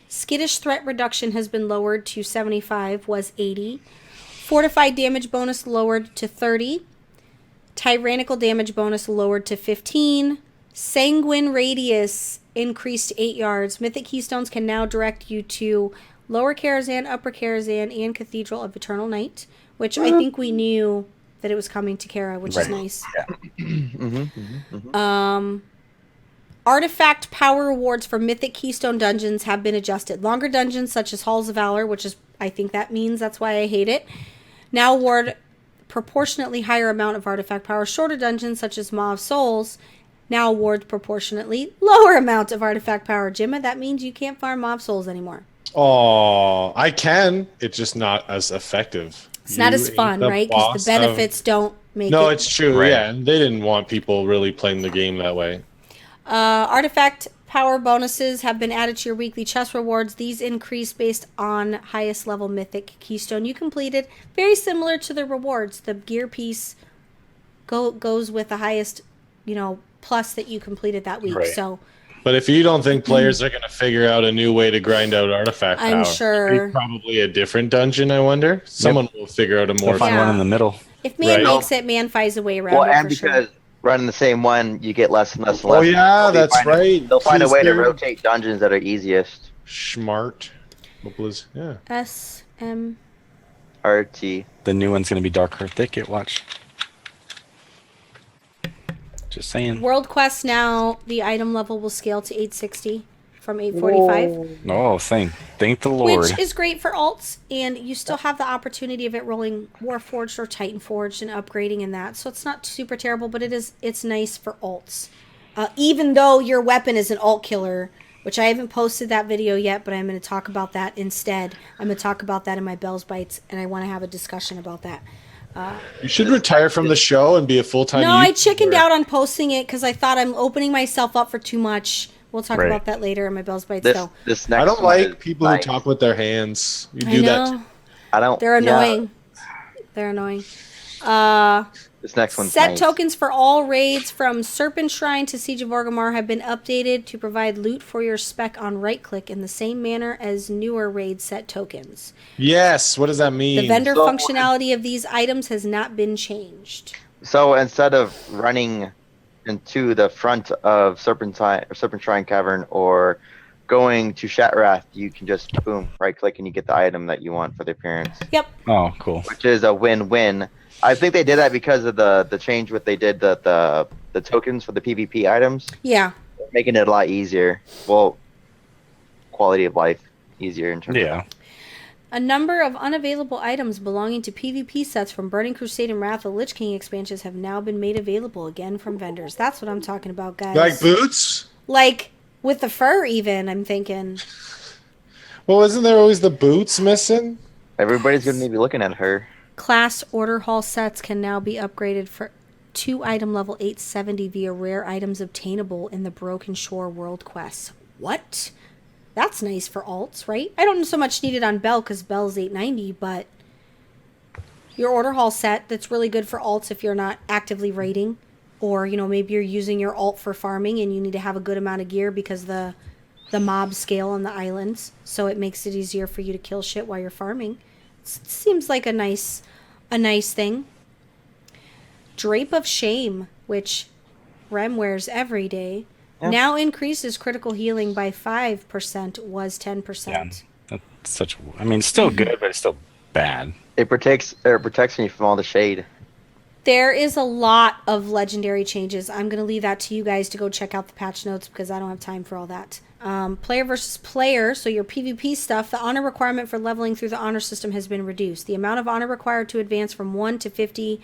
Skittish threat reduction has been lowered to 75, was 80. Fortified damage bonus lowered to 30. Tyrannical damage bonus lowered to 15. Sanguine radius increased to 8 yards. Mythic Keystones can now direct you to Lower Karazhan, Upper Karazhan, and Cathedral of Eternal Night, which I think we knew that it was coming to Kara, which is nice. Yeah. Artifact power rewards for Mythic Keystone dungeons have been adjusted. Longer dungeons such as Halls of Valor, which is, I think that means that's why I hate it, now award proportionately higher amount of artifact power. Shorter dungeons such as Maw of Souls now award proportionately lower amount of artifact power. Jimma, that means you can't farm Maw of Souls anymore. Oh, I can. It's just not as effective. It's not as fun, right? Because the benefits don't make it. No, it's true. Right. Yeah, and they didn't want people really playing the game that way. Artifact power bonuses have been added to your weekly chest rewards. These increase based on highest level mythic keystone you completed. Very similar to the rewards. The gear piece goes with the highest, plus that you completed that week. Right. So, But if you don't think players are going to figure out a new way to grind out artifact I'm power, sure. maybe probably a different dungeon, I wonder. Someone will figure out a more We'll find Yeah. one in the middle. if man Right. makes it, man finds a way around Well, it and for sure. because running the same one, you get less and less and Oh, less. yeah, They'll that's find- right. They'll find a way to Please do. rotate dungeons that are easiest. smart. Yeah. SM. RT. The new one's going to be Darker Thicket. Watch. Just saying. World Quest now, the item level will scale to 860 from 845. Oh, thank the Lord. Which is great for alts, and you still have the opportunity of it rolling Warforged or Titanforged and upgrading in that. So it's not super terrible, but it's nice for alts. Even though your weapon is an alt killer, which I haven't posted that video yet, but I'm going to talk about that instead. I'm going to talk about that in my Bell's Bites, and I want to have a discussion about that. You should retire from the show and be a full-time No, I YouTuber. chickened out on posting it because I thought I'm opening myself up for too much. We'll talk Right. about that later in my Bell's Bites, This though. this next I don't one is like people nice. who talk with their hands. You I do know. that. I don't. They're yeah, annoying. They're annoying. this next one's Set nice. tokens for all raids from Serpent Shrine to Siege of Orgrimmar have been updated to provide loot for your spec on right click in the same manner as newer raid set tokens. Yes. What does that mean? The vendor So- functionality of these items has not been changed. So instead of running into the front of Serpent Shrine Cavern or going to Shatrath, you can just boom, right click and you get the item that you want for the appearance, Yep. Oh, cool. which is a win-win. I think they did that because of the change what they did the tokens for the PvP items, Yeah. making it a lot easier. Well, quality of life easier in terms of Yeah. A number of unavailable items belonging to PvP sets from Burning Crusade and Wrath of the Lich King expansions have now been made available again from vendors. That's what I'm talking about, guys. Like boots? Like, with the fur even, I'm thinking. Well, isn't there always the boots missing? Everybody's gonna be looking at her. Class Order Hall sets can now be upgraded for 2 item level 870 via rare items obtainable in the Broken Shore World Quest. What? That's nice for alts, right? I don't so much need it on Bell because Bell's 890, but your Order Hall set, that's really good for alts if you're not actively raiding, or maybe you're using your alt for farming and you need to have a good amount of gear because the mob scale on the islands, so it makes it easier for you to kill shit while you're farming. Seems like a nice thing. Drape of Shame, which Rem wears every day, now increases critical healing by 5%, was 10%. Yeah. That's such. I mean, it's still good, but it's still bad. It protects you from all the shade. There is a lot of legendary changes. I'm going to leave that to you guys to go check out the patch notes because I don't have time for all that. Player versus player, so your PvP stuff, the honor requirement for leveling through the honor system has been reduced. The amount of honor required to advance from 1 to 50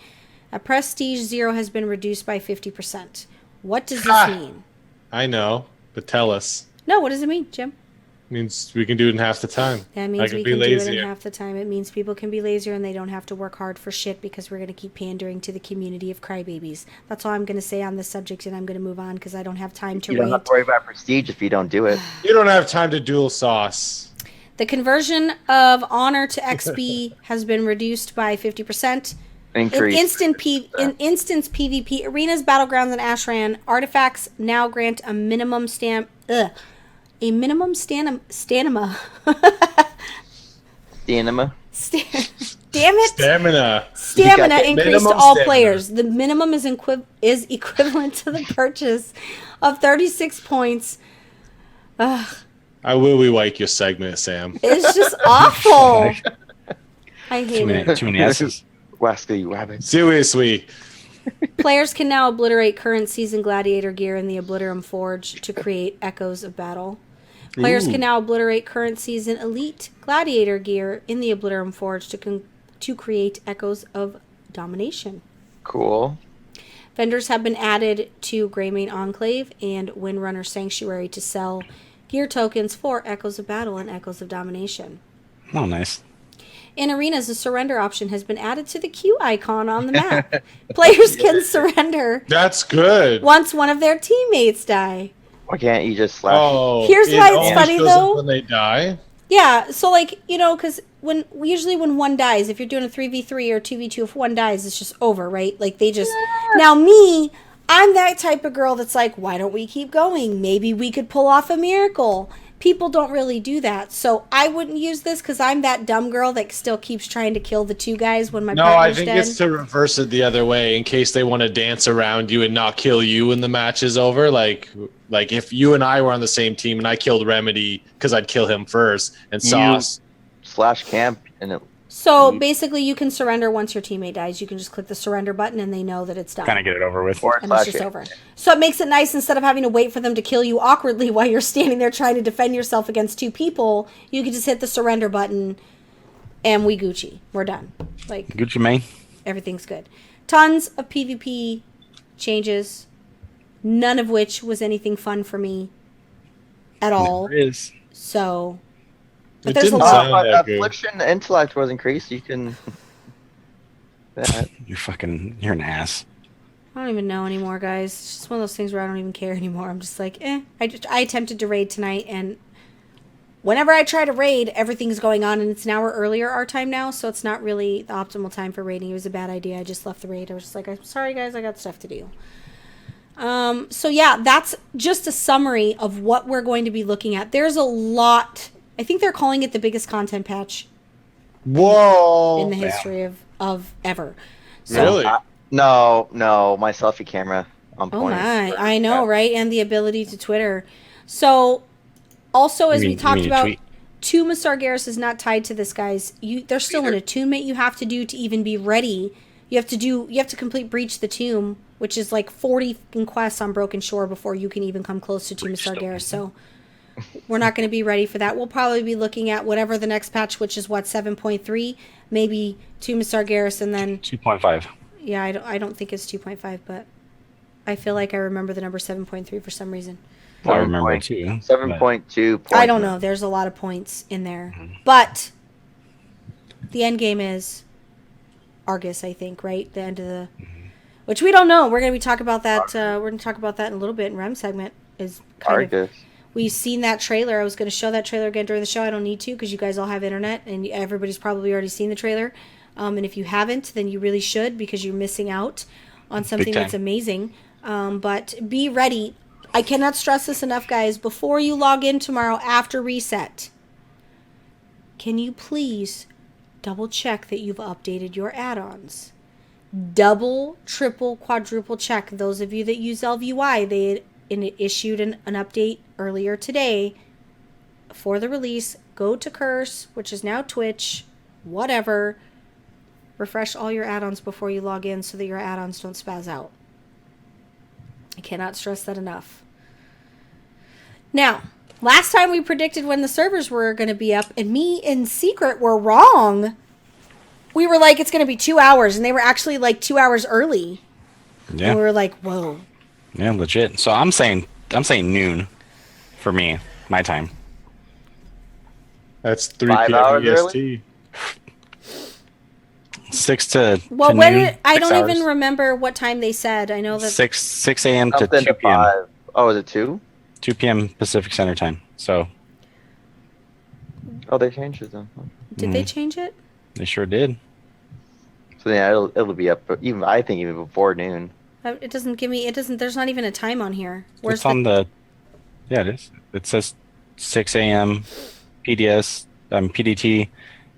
at Prestige 0 has been reduced by 50%. What does this mean? I know, but tell us. No, what does it mean, Jim? Means we can do it in half the time. That means we can do it in half the time. It means people can be lazier and they don't have to work hard for shit because we're going to keep pandering to the community of crybabies. That's all I'm going to say on this subject, and I'm going to move on because I don't have time to You don't have to worry about prestige if you don't do it. You don't have time to dual sauce. The conversion of honor to XP has been reduced by 50%. Increase. In instance PvP, arenas, battlegrounds, and Ashran, artifacts now grant a minimum stamina. Stamina. Damn it! Stamina increased to all players. The minimum is equivalent to the purchase of 36 points. Ugh. I will rewrite your segment, Sam. It's just awful. I hate it. Too many S's. Wasky rabbit. Seriously. Players can now obliterate current season gladiator gear in the Obliterum Forge to create echoes of battle. Players can now obliterate current season elite gladiator gear in the Obliterum Forge to create echoes of domination. Cool. Vendors have been added to Greymane Enclave and Windrunner Sanctuary to sell gear tokens for echoes of battle and echoes of domination. Oh, nice. In arenas, a surrender option has been added to the Q icon on the map. Players can surrender. That's good. Once one of their teammates die. Why can't you just slash? Oh, Here's why it's funny shows up though. when they die. Yeah, so like, because usually when one dies, if you're doing a 3v3 or 2v2, if one dies, it's just over, right? Like they just. Now me, I'm that type of girl that's like, why don't we keep going? Maybe we could pull off a miracle. People don't really do that, so I wouldn't use this because I'm that dumb girl that still keeps trying to kill the two guys when my partner's dead. No, I think it's to reverse it the other way in case they want to dance around you and not kill you when the match is over. Like if you and I were on the same team and I killed Remedy because I'd kill him first, and Sauce slash camp and it. So basically, you can surrender once your teammate dies. You can just click the surrender button, and they know that it's done. Kind of get it over with. And it's just over. So it makes it nice instead of having to wait for them to kill you awkwardly while you're standing there trying to defend yourself against two people. You can just hit the surrender button, and we Gucci. We're done. Like Gucci Mane. Everything's good. Tons of PvP changes, none of which was anything fun for me at all. There is. So. But It there's a didn't lot. sound that good. Affliction intellect was increased. You can. You're an ass. I don't even know anymore, guys. It's just one of those things where I don't even care anymore. I'm just like, I attempted to raid tonight, and whenever I try to raid, everything's going on, and it's an hour earlier our time now, so it's not really the optimal time for raiding. It was a bad idea. I just left the raid. I was just like, I'm sorry, guys. I got stuff to do. So yeah, that's just a summary of what we're going to be looking at. There's a lot. I think they're calling it the biggest content patch. Whoa! In the history of ever. So, Really? No, my selfie camera on point. Oh my, I know, right? And the ability to Twitter. So, also, as we talked about, Tomb of Sargeras is not tied to this, guys. There's still an attunement you have to do to even be ready. You have to complete Breach the Tomb, which is like 40 quests on Broken Shore before you can even come close to Tomb of Sargeras. So, we're not going to be ready for that. We'll probably be looking at whatever the next patch, which is 7.3, maybe Tomb of Sargeras, and then 2.5. Yeah, I don't think it's 2.5, but I feel like I remember the number 7.3 for some reason. I remember too. 7.2. I don't know. There's a lot of points in there, but the end game is Argus, I think, right? The end of the, which we don't know. We're going to be talking about that. We're going to talk about that in a little bit. In Rem segment is kind Argus. We've seen that trailer. I was going to show that trailer again during the show. I don't need to because you guys all have internet and everybody's probably already seen the trailer. And if you haven't, then you really should because you're missing out on something that's amazing. But be ready. I cannot stress this enough, guys. Before you log in tomorrow after reset, can you please double check that you've updated your add-ons? Double, triple, quadruple check. Those of you that use LVUI, they issued an update earlier today for the release. Go to Curse, which is now Twitch, whatever. Refresh all your add-ons before you log in so that your add-ons don't spaz out. I cannot stress that enough. Now, last time we predicted when the servers were going to be up, and me in secret were wrong. We were like, it's going to be 2 hours, and they were actually like 2 hours early. Yeah. And we were like, whoa. Yeah, legit. So I'm saying noon for me, my time. That's 3 5 p.m. hours EST. 6 to Well, to when noon, I 6 don't hours. even remember what time they said. I know that 6 a.m. to Something 2 to p.m. 5. Oh, is it 2? 2 p.m. Pacific Standard Time. So Oh, they changed it then. did they change it? they sure did. So yeah, it'll be up. Even I think even before noon. It doesn't give me. It doesn't. There's not even a time on here. Where's It's on the. Yeah, it is. It says 6 a.m. PDT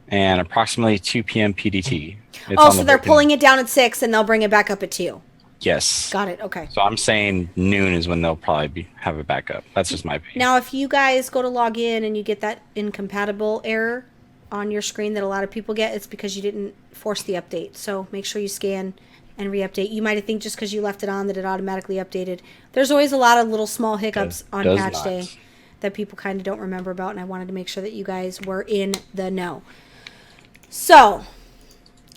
and approximately 2 p.m. PDT. It's Oh, on so the they're booking. pulling it down at 6 and they'll bring it back up at 2. Yes. Got it. Okay. So I'm saying noon is when they'll probably have it back up. That's just my opinion. Now, if you guys go to log in and you get that incompatible error on your screen that a lot of people get, it's because you didn't force the update. So make sure you scan and re-update. You might think just because you left it on that it automatically updated. There's always a lot of little small hiccups on does patch not. day that people kind of don't remember about, and I wanted to make sure that you guys were in the know. So,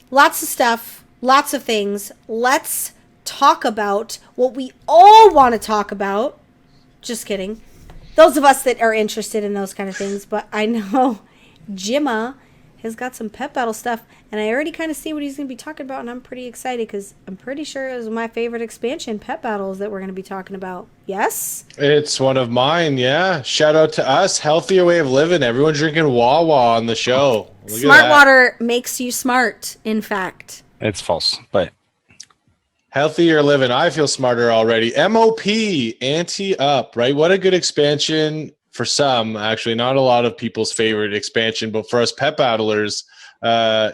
lots of stuff, lots of things. Let's talk about what we all want to talk about. Just kidding. Those of us that are interested in those kind of things, but I know Jimma has got some pet battle stuff, and I already kind of see what he's going to be talking about, and I'm pretty excited because I'm pretty sure it was my favorite expansion, pet battles, that we're going to be talking about. Yes? It's one of mine, yeah. Shout out to us. Healthier way of living. Everyone drinking Wawa on the show. Look at Smart that. water makes you smart, in fact. It's false, but Healthier living. I feel smarter already. MOP, ante up, right? What a good expansion for some. Actually, not a lot of people's favorite expansion, but for us pet battlers,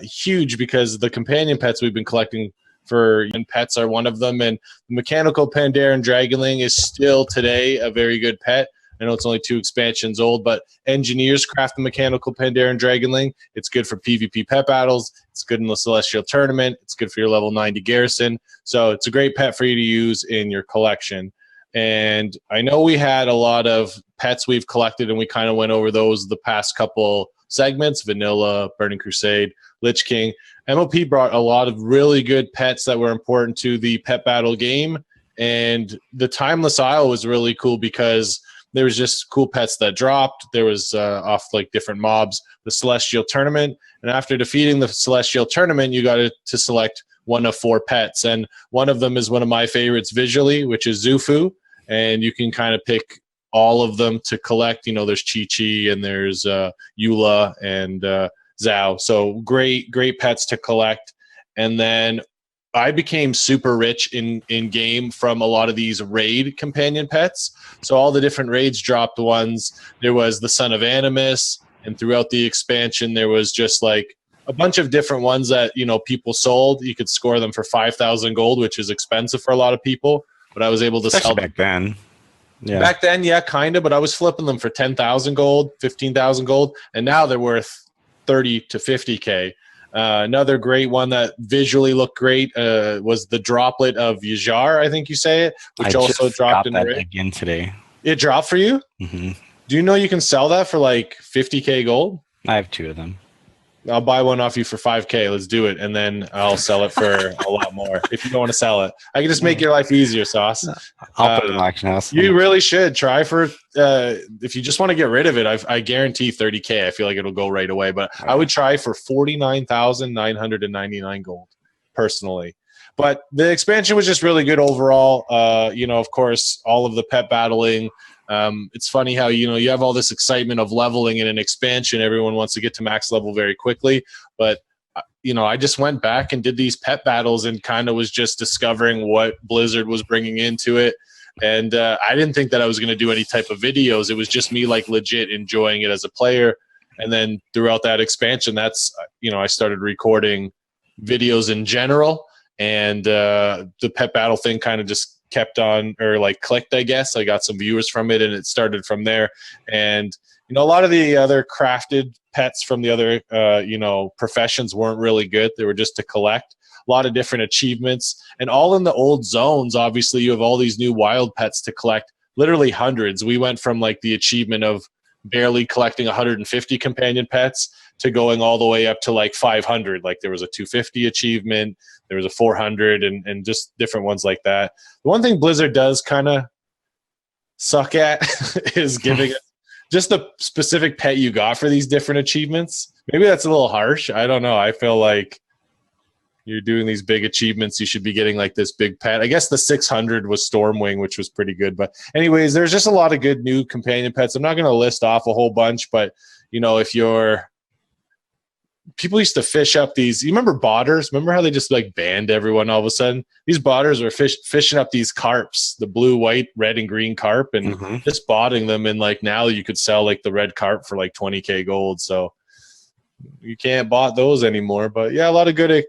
huge because the companion pets we've been collecting for pets are one of them. And the mechanical Pandaren Dragonling is still today a very good pet. I know it's only 2 expansions old, but engineers craft the mechanical Pandaren Dragonling. It's good for PvP pet battles. It's good in the Celestial Tournament. It's good for your level 90 garrison. So it's a great pet for you to use in your collection. And I know we had a lot of pets we've collected, and we kind of went over those the past couple segments: Vanilla, Burning Crusade, Lich King. MOP brought a lot of really good pets that were important to the pet battle game. And the Timeless Isle was really cool because there was just cool pets that dropped. There was off like different mobs, the Celestial Tournament. And after defeating the Celestial Tournament, you got to select one of 4 pets. And one of them is one of my favorites visually, which is Zufu. And you can kind of pick all of them to collect. You know, there's Chi-Chi and there's Eula and Zhao. So great pets to collect. And then I became super rich in game from a lot of these raid companion pets. So all the different raids dropped ones. There was the Son of Animus, and throughout the expansion there was just like a bunch of different ones that, you know, people sold. You could score them for 5,000 gold, which is expensive for a lot of people, but I was able to sell them back then. Yeah. Back then, yeah, kind of, but I was flipping them for 10,000 gold, 15,000 gold, and now they're worth 30 to 50K. Another great one that visually looked great was the droplet of Yajar, I think you say it, which I also just dropped got in that the raid. again today. It dropped for you? Hmm. Do you know you can sell that for like 50K gold? I have 2 of them. I'll buy one off you for 5K. Let's do it. And then I'll sell it for a lot more if you don't want to sell it. I can just make your life easier, Sauce. I'll put it in auction house. You really should try for, if you just want to get rid of it, I guarantee 30K. I feel like it'll go right away. But I would try for 49,999 gold personally. But the expansion was just really good overall. You know, of course, all of the pet battling. It's funny how, you know, you have all this excitement of leveling in an expansion. Everyone wants to get to max level very quickly. But, you know, I just went back and did these pet battles and kind of was just discovering what Blizzard was bringing into it. And I didn't think that I was going to do any type of videos. It was just me like legit enjoying it as a player. And then throughout that expansion, that's, you know, I started recording videos in general. And the pet battle thing kind of just kept on, or like clicked, I guess. I got some viewers from it and it started from there. And, you know, a lot of the other crafted pets from the other, you know, professions weren't really good. They were just to collect. A lot of different achievements, and all in the old zones. Obviously, you have all these new wild pets to collect, literally hundreds. We went from like the achievement of barely collecting 150 companion pets to going all the way up to like 500. Like there was a 250 achievement, there was a 400, and just different ones like that. The one thing Blizzard does kind of suck at is giving us just the specific pet you got for these different achievements. Maybe that's a little harsh. I don't know. I feel like you're doing these big achievements, you should be getting like this big pet. I guess the 600 was Stormwing, which was pretty good. But anyways, there's just a lot of good new companion pets. I'm not going to list off a whole bunch, but if you're people used to fish up these. You remember botters? Remember how they just like banned everyone all of a sudden? These botters are fishing up these carps, the blue, white, red, and green carp, and just botting them. And like now you could sell like the red carp for like 20K gold. So you can't bot those anymore. But yeah, a lot of good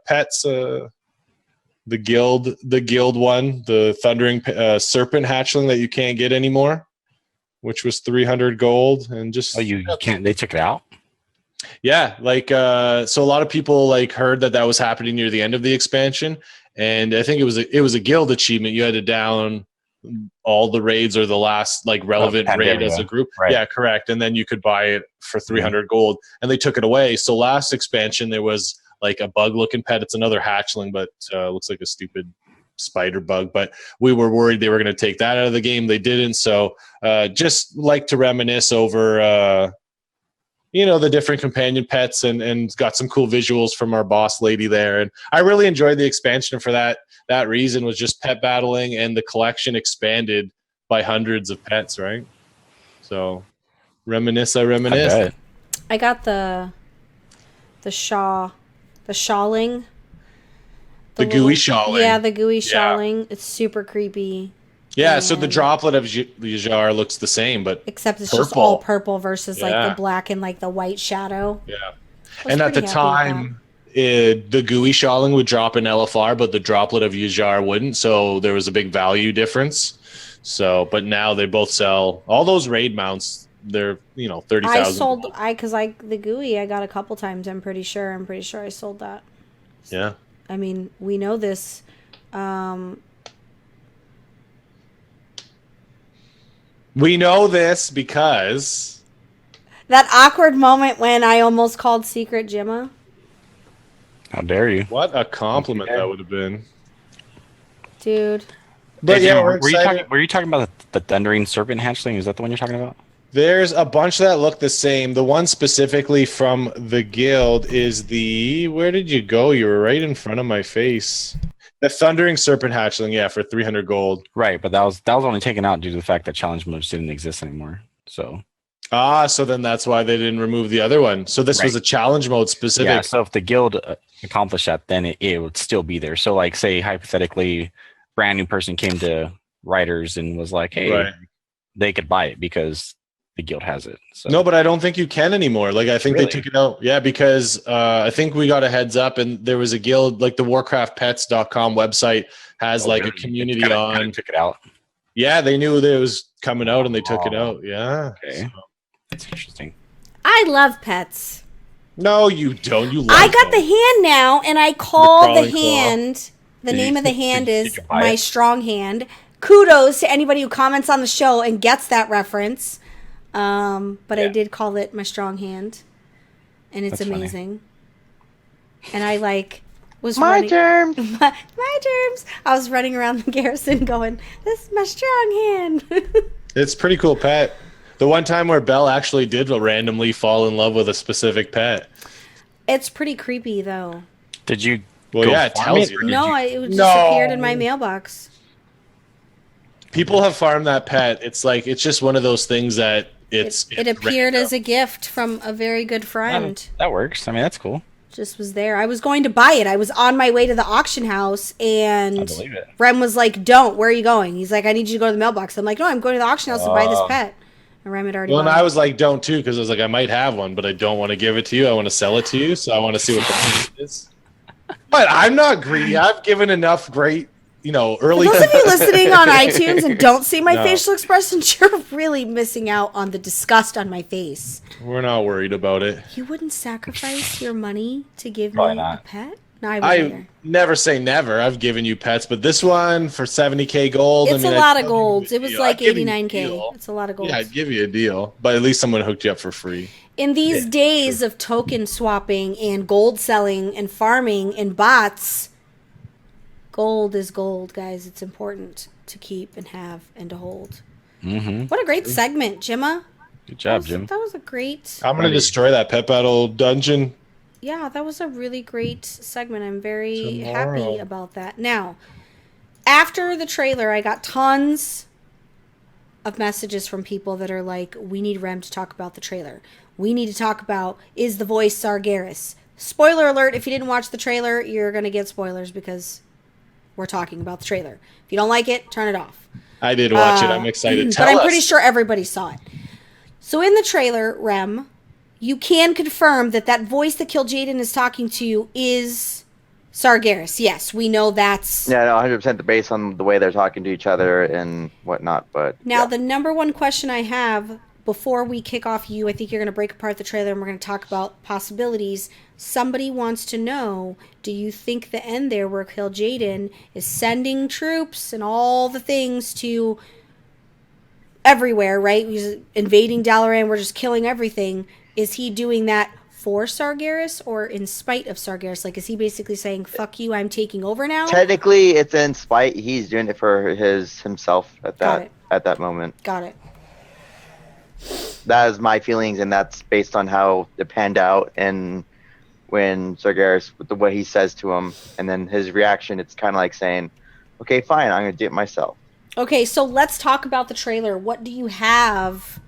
pets. The guild one, the thundering serpent hatchling that you can't get anymore, which was 300 gold, and just you can't. They took it out. Yeah, like so a lot of people like heard that was happening near the end of the expansion, and I think it was a guild achievement. You had to down all the raids or the last like relevant raid as a group. Right. Yeah, correct. And then you could buy it for 300 gold, and they took it away. So last expansion there was like a bug looking pet. It's another hatchling, but looks like a stupid spider bug. But we were worried they were going to take that out of the game. They didn't. So just like to reminisce over the different companion pets and got some cool visuals from our boss lady there. And I really enjoyed the expansion for that reason, was just pet battling, and the collection expanded by hundreds of pets, right? So reminisce. I got the shawling. The gooey shawling. Yeah, the gooey shawling. It's super creepy. Yeah, so the droplet of Yajar looks the same, but except it's just all purple versus like the black and like the white shadow. Yeah. And at the time, the gooey shawling would drop in LFR, but the droplet of Yajar wouldn't, so there was a big value difference. So, but now they both sell all those raid mounts. They're 30,000. I sold the gooey I got a couple times. I'm pretty sure I sold that. Yeah. I mean, we know this. We know this because that awkward moment when I almost called Secret Gemma. How dare you? What a compliment that would have been, dude. But yeah, were you talking about the thundering serpent hatchling? Is that the one you're talking about? There's a bunch that look the same. The one specifically from the guild is where did you go? You were right in front of my face. The thundering serpent hatchling, for 300 gold. Right, but that was only taken out due to the fact that challenge modes didn't exist anymore. So so then that's why they didn't remove the other one. So this was a challenge mode specific. Yeah, so if the guild accomplished that, then it would still be there. So like, say hypothetically, brand new person came to Riders and was like, hey, they could buy it because the guild has it. So. No, but I don't think you can anymore. Like I think they took it out. Yeah, because I think we got a heads up, and there was a guild, like the WarcraftPets.com website has a community on. Took it out. Yeah, they knew that it was coming out, and they took it out. Yeah. Okay. So. That's interesting. I love pets. No, you don't. You love I got the hand now, and I call the hand. The name of the hand is my strong hand. Kudos to anybody who comments on the show and gets that reference. But I did call it my strong hand, and it's amazing. Funny. And I was my term. My terms. I was running around the garrison going, "This is my strong hand." It's a pretty cool pet. The one time where Belle actually did randomly fall in love with a specific pet. It's pretty creepy, though. Did you? Well, yeah, it tells you. No, it just appeared in my mailbox. People have farmed that pet. It's just one of those things that it appeared as a gift from a very good friend. That works. I mean, that's cool. Just was there. I was going to buy it. I was on my way to the auction house, and Rem was like, "Don't. Where are you going?" He's like, "I need you to go to the mailbox." I'm like, "No, I'm going to the auction house to buy this pet." And Rem had already. Well, and I was like, "Don't too," because I was like, "I might have one, but I don't want to give it to you. I want to sell it to you, so I want to see what the is." But I'm not greedy. I've given enough great. Early. For those of you listening on iTunes and don't see my facial expressions, you're really missing out on the disgust on my face. We're not worried about it. You wouldn't sacrifice your money to give me a pet? No, I never say never. I've given you pets, but this one for 70K gold. It's a lot of gold. It was like 89K. It's a lot of gold. Yeah, I'd give you a deal, but at least someone hooked you up for free. In these days of token swapping and gold selling and farming and bots, gold is gold, guys. It's important to keep and have and to hold. Mm-hmm. What a great segment, Gemma. Good job, Jim. That was a great. I'm gonna destroy that pet battle dungeon. Yeah, that was a really great segment. I'm very Tomorrow. happy about that. Now, after the trailer, I got tons of messages from people that are like, we need Rem to talk about the trailer. We need to talk about, is the voice Sargeras? Spoiler alert, if you didn't watch the trailer, you're going to get spoilers because we're talking about the trailer. If you don't like it, turn it off. I did watch it. I'm excited. But I'm pretty sure everybody saw it. So in the trailer, Rem, you can confirm that that voice that Kill Jaden is talking to is Sargeras. Yes, we know that's... Yeah, no, 100% based on the way they're talking to each other and whatnot, but... Now, the number one question I have before we kick off I think you're going to break apart the trailer and we're going to talk about possibilities. Somebody wants to know, do you think the end there where Kill Jaden is sending troops and all the things to everywhere, right? He's invading Dalaran, we're just killing everything. Is he doing that for Sargeras or in spite of Sargeras? Like, is he basically saying, fuck you, I'm taking over now? Technically, it's in spite. He's doing it for himself at that moment. Got it. That is my feelings, and that's based on how it panned out and when Sargeras, with what he says to him, and then his reaction, it's kind of like saying, okay, fine, I'm going to do it myself. Okay, so let's talk about the trailer. What do you have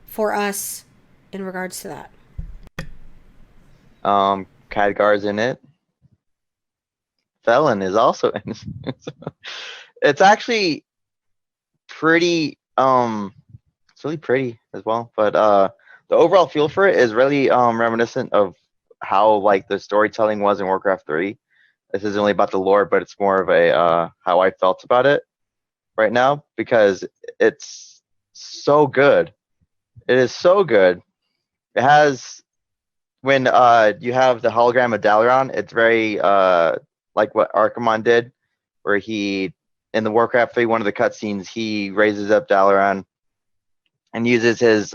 for us in regards to that? Khadgar's in it. Felon is also in it. It's actually pretty, it's really pretty as well. But the overall feel for it is really reminiscent of how like the storytelling was in Warcraft 3. This isn't only about the lore, but it's more of a how I felt about it right now because it's so good. It is so good. It has when you have the hologram of Dalaran, it's very like what Archimonde did, where he in the Warcraft 3, one of the cutscenes, he raises up Dalaran and uses his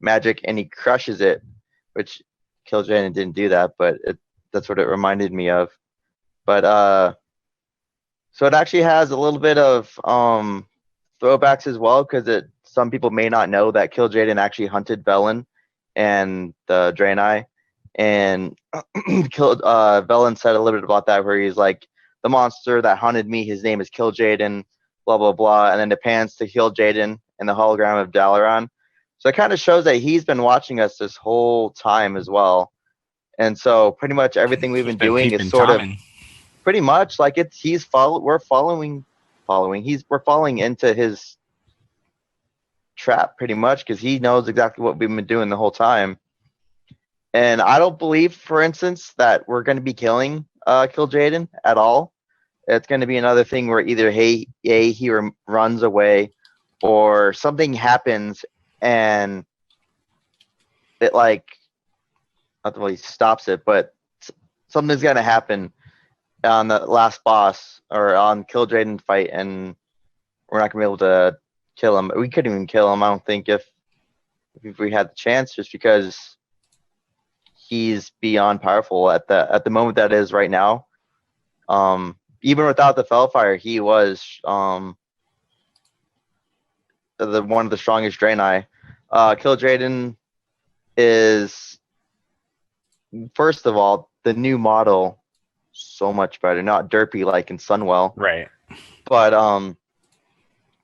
magic and he crushes it, which Kil'jaeden didn't do that, but that's what it reminded me of. But so it actually has a little bit of throwbacks as well, because some people may not know that Kil'jaeden actually hunted Velen and the Draenei, and Velen said a little bit about that, where he's like, the monster that hunted me, his name is Kil'jaeden, blah blah blah, and then it pans to Kil'jaeden and the hologram of Dalaran. So it kind of shows that he's been watching us this whole time as well, and so pretty much everything we've been doing is sort of pretty much like we're falling into his trap pretty much, because he knows exactly what we've been doing the whole time. And I don't believe, for instance, that we're going to be killing Kil'jaeden at all. It's going to be another thing where either he runs away or something happens and it like not really stops it, but something's going to happen on the last boss or on Kil'jaeden fight, and we're not going to be able to kill him. We couldn't even kill him, I don't think, if we had the chance, just because he's beyond powerful at the moment that is right now. Even without the Fellfire, he was one of the strongest Draenei. Kil'jaeden is, first of all, the new model, so much better, not derpy like in Sunwell, right? But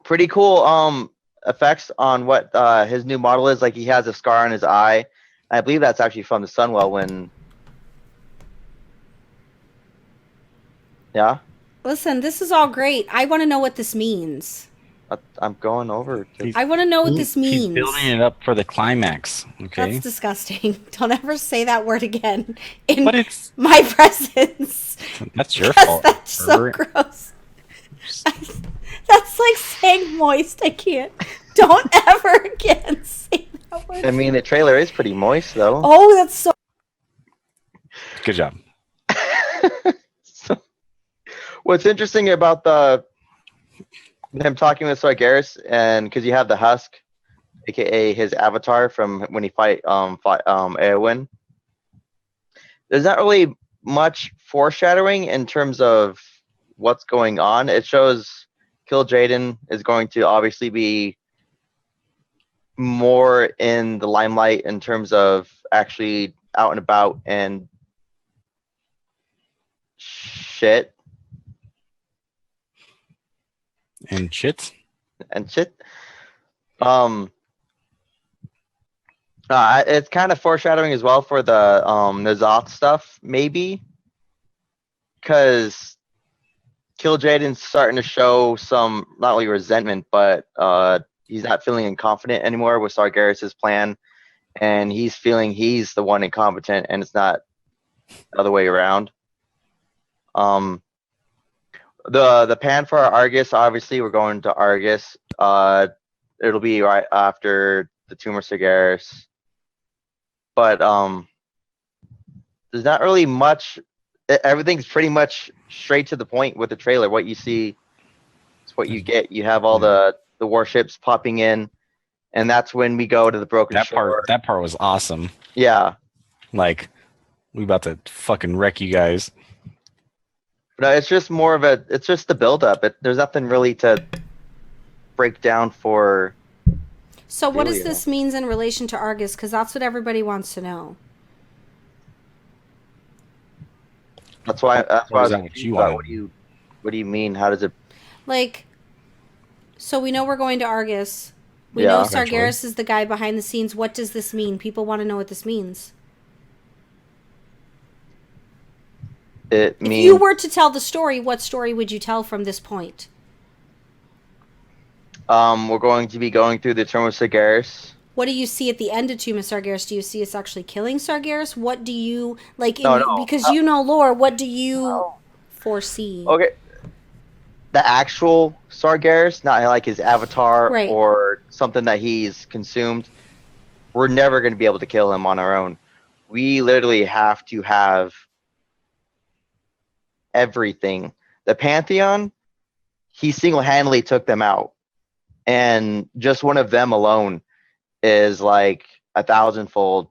pretty cool effects on what his new model is. Like, he has a scar on his eye. I believe that's actually from the Sunwell when... Yeah? Listen, this is all great. I want to know what this means. I'm going over. I want to know what this means. He's building it up for the climax. Okay, that's disgusting. Don't ever say that word again in but it's my presence. That's your fault. That's so gross. That's like saying moist. I can't. Don't ever again say that word. I mean, the trailer is pretty moist, though. Oh, that's so... Good job. So, what's interesting about him talking with Sargeras, and because you have the Husk, aka his avatar from when he fight Eowyn, there's not really much foreshadowing in terms of what's going on. It shows Kil'jaeden is going to obviously be more in the limelight in terms of actually out and about and shit And shit. and shit. It's kind of foreshadowing as well for the Nazoth stuff, maybe, because Kill Jaden's starting to show some not only resentment, but he's not feeling confident anymore with Sargeras' plan, and he's feeling he's the one incompetent, and it's not the other way around. The pan for Argus, obviously, we're going to Argus. It'll be right after the Tomb of Sargeras. But there's not really much. Everything's pretty much straight to the point with the trailer. What you see is what you get. You have all the warships popping in, and that's when we go to the Broken Shore. That part was awesome. Yeah. Like, we about to fucking wreck you guys. No, it's just more of a. It's just the build up. There's nothing really to break down for. So what does this mean in relation to Argus? Because that's what everybody wants to know. That's why. That's why I was what you about, want. What do you mean? How does it? Like, so we know we're going to Argus. We Yeah. know Eventually. Sargeras is the guy behind the scenes. What does this mean? People want to know what this means. It means If you were to tell the story, what story would you tell from this point? we're going to be going through the Tomb of Sargeras. What do you see at the end of Tomb of Sargeras? Do you see us actually killing Sargeras? What do you like? No. Because you know lore. What do you foresee? Okay. The actual Sargeras, not like his avatar Right. or something that he's consumed. We're never going to be able to kill him on our own. We literally have to have everything. The Pantheon, he single-handedly took them out. And just one of them alone is like 1,000-fold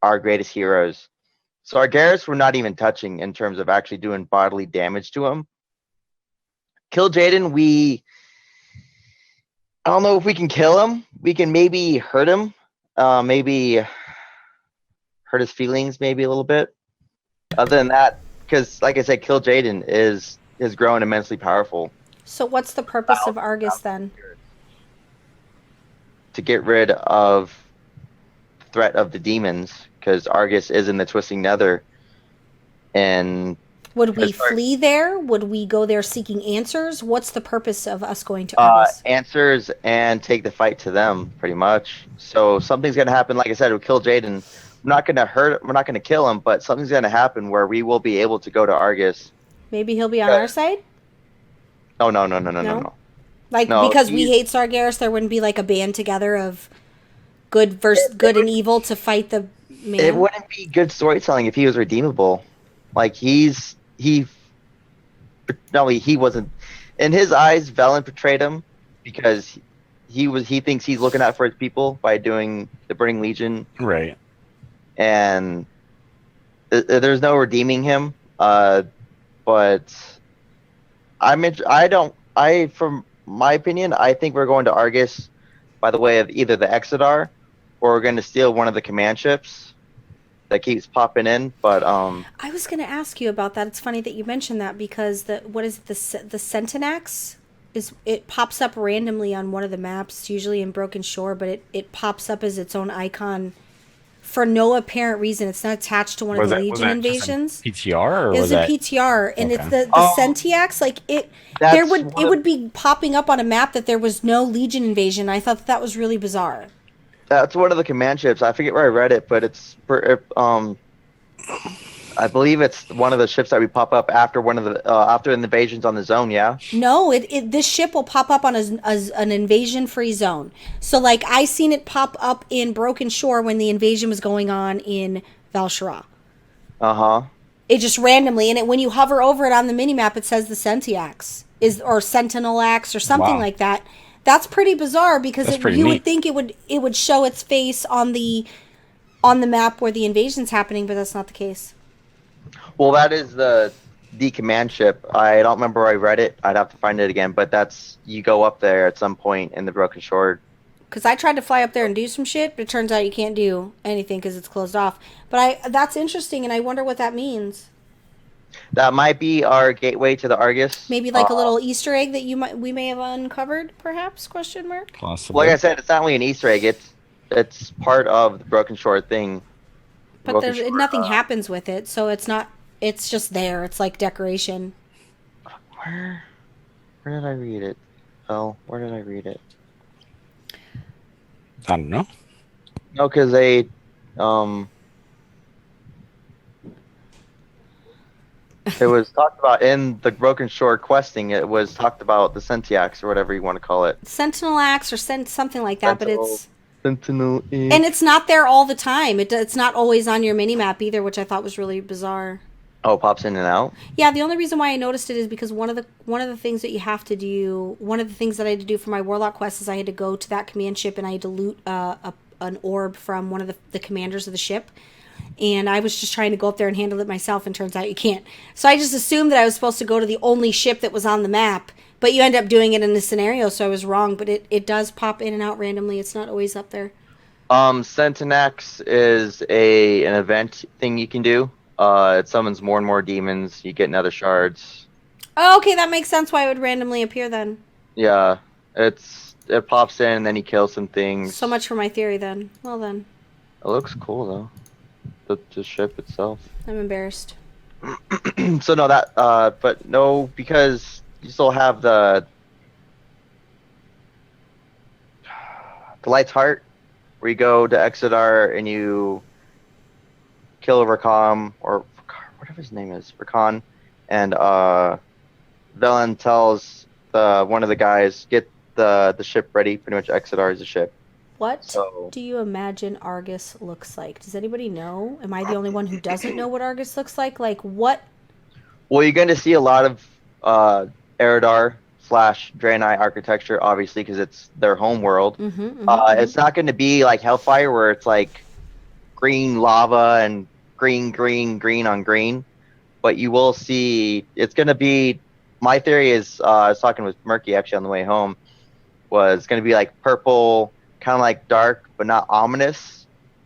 our greatest heroes. Sargeras we're not even touching in terms of actually doing bodily damage to him. Kill Jaden, I don't know if we can kill him. We can maybe hurt him. Maybe hurt his feelings maybe a little bit. Other than that, because like I said, Kill Jaden is grown immensely powerful. So what's the purpose of Argus then? To get rid of the threat of the demons, because Argus is in the Twisting Nether. And Would we as far- flee there? Would we go there seeking answers? What's the purpose of us going to Argus? answers and take the fight to them, pretty much. So something's gonna happen. Like I said, we'll kill Jaden. We're not gonna kill him, but something's gonna happen where we will be able to go to Argus. Maybe he'll be on our side? Oh no. Like, No, because we hate Sargeras, there wouldn't be like a band together of good versus good and evil to fight the man? It wouldn't be good storytelling if he was redeemable. Like he wasn't. In his eyes, Velen portrayed him because he thinks he's looking out for his people by doing the Burning Legion, Right. and there's no redeeming him. But from my opinion, I think we're going to Argus by the way of either the Exodar or we're going to steal one of the command ships that keeps popping in. But I was going to ask you about that. It's funny that you mentioned that because the Centinax it pops up randomly on one of the maps, usually in Broken Shore, but it pops up as its own icon for no apparent reason. It's not attached to one of the Legion invasions. PTR or It was was a that? PTR, and it's Okay. the Centiax. Like it would be popping up on a map that there was no Legion invasion. I thought that was really bizarre. that's one of the command ships. I forget where I read it, but I believe it's one of the ships that we pop up after one of the after an invasion's on the zone. Yeah. No, this ship will pop up on as an invasion-free zone. So, like, I seen it pop up in Broken Shore when the invasion was going on in Val'sharah. It just randomly, and when you hover over it on the minimap, it says the Centiax or Sentinel Axe or something Wow. like that. That's pretty bizarre because That's pretty you neat. would think it would show its face on the map where the invasion's happening, but that's not the case. Well, that is the command ship. I don't remember where I read it. I'd have to find it again. But you go up there at some point in the Broken Shore Because I tried to fly up there and do some shit, but it turns out you can't do anything because it's closed off. But that's interesting, and I wonder what that means. That might be our gateway to the Argus. Maybe like a little Easter egg that we may have uncovered, perhaps? Question mark. Possibly. Like I said, it's not really an Easter egg. It's part of the Broken Shore thing. But nothing happens with it, so it's not. It's just there. It's like decoration. Where did I read it? Oh, where did I read it? I don't know. No, because they, it was talked about in the Broken Shore questing. It was talked about the Sentiacs or whatever you want to call it. Sentinel Axe or something like that, but it's Sentinel. and it's not there all the time. It's not always on your mini map either, which I thought was really bizarre. Oh, it pops in and out. Yeah, the only reason why I noticed it is because one of the things that you have to do, one of the things that I had to do for my Warlock quest is I had to go to that command ship and I had to loot an orb from one of the commanders of the ship. And I was just trying to go up there and handle it myself, and turns out you can't. So I just assumed that I was supposed to go to the only ship that was on the map, but you end up doing it in this scenario, so I was wrong. But it does pop in and out randomly. It's not always up there. Sentinax is an event thing you can do. It summons more and more demons. You get nether shards. Oh, okay, that makes sense why it would randomly appear then. Yeah, it pops in and then you kill some things. So much for my theory then. Well then. It looks cool though. The ship itself. I'm embarrassed. So no, but no, because you still have the Light's Heart, where you go to Exodar and you kill Rakan, or whatever his name is, Rakan, and Velen tells one of the guys, get the ship ready. Pretty much Exodar is the ship. What do you imagine Argus looks like? Does anybody know? Am I the only one who doesn't know what Argus looks like? Like what? Well, you're going to see a lot of Eridar / Draenei architecture, obviously, because it's their home world. It's not going to be like Hellfire, where it's like green lava and green on green. But you will see, it's going to be, my theory is, I was talking with Murky actually on the way home, was going to be like purple, kind of like dark, but not ominous.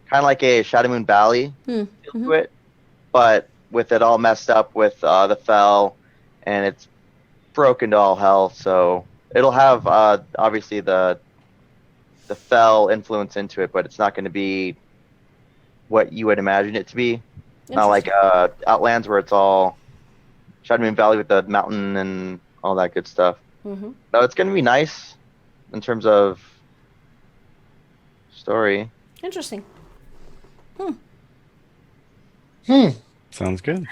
Kind of like a Shadow Moon Valley feel to it, but with it all messed up with the Fel, and it's broken to all hell. So it'll have obviously the Fel influence into it, but it's not going to be what you would imagine it to be. Not like Outlands, where it's all Shadow Moon Valley with the mountain and all that good stuff. No, it's going to be nice in terms of story. Interesting. Sounds good.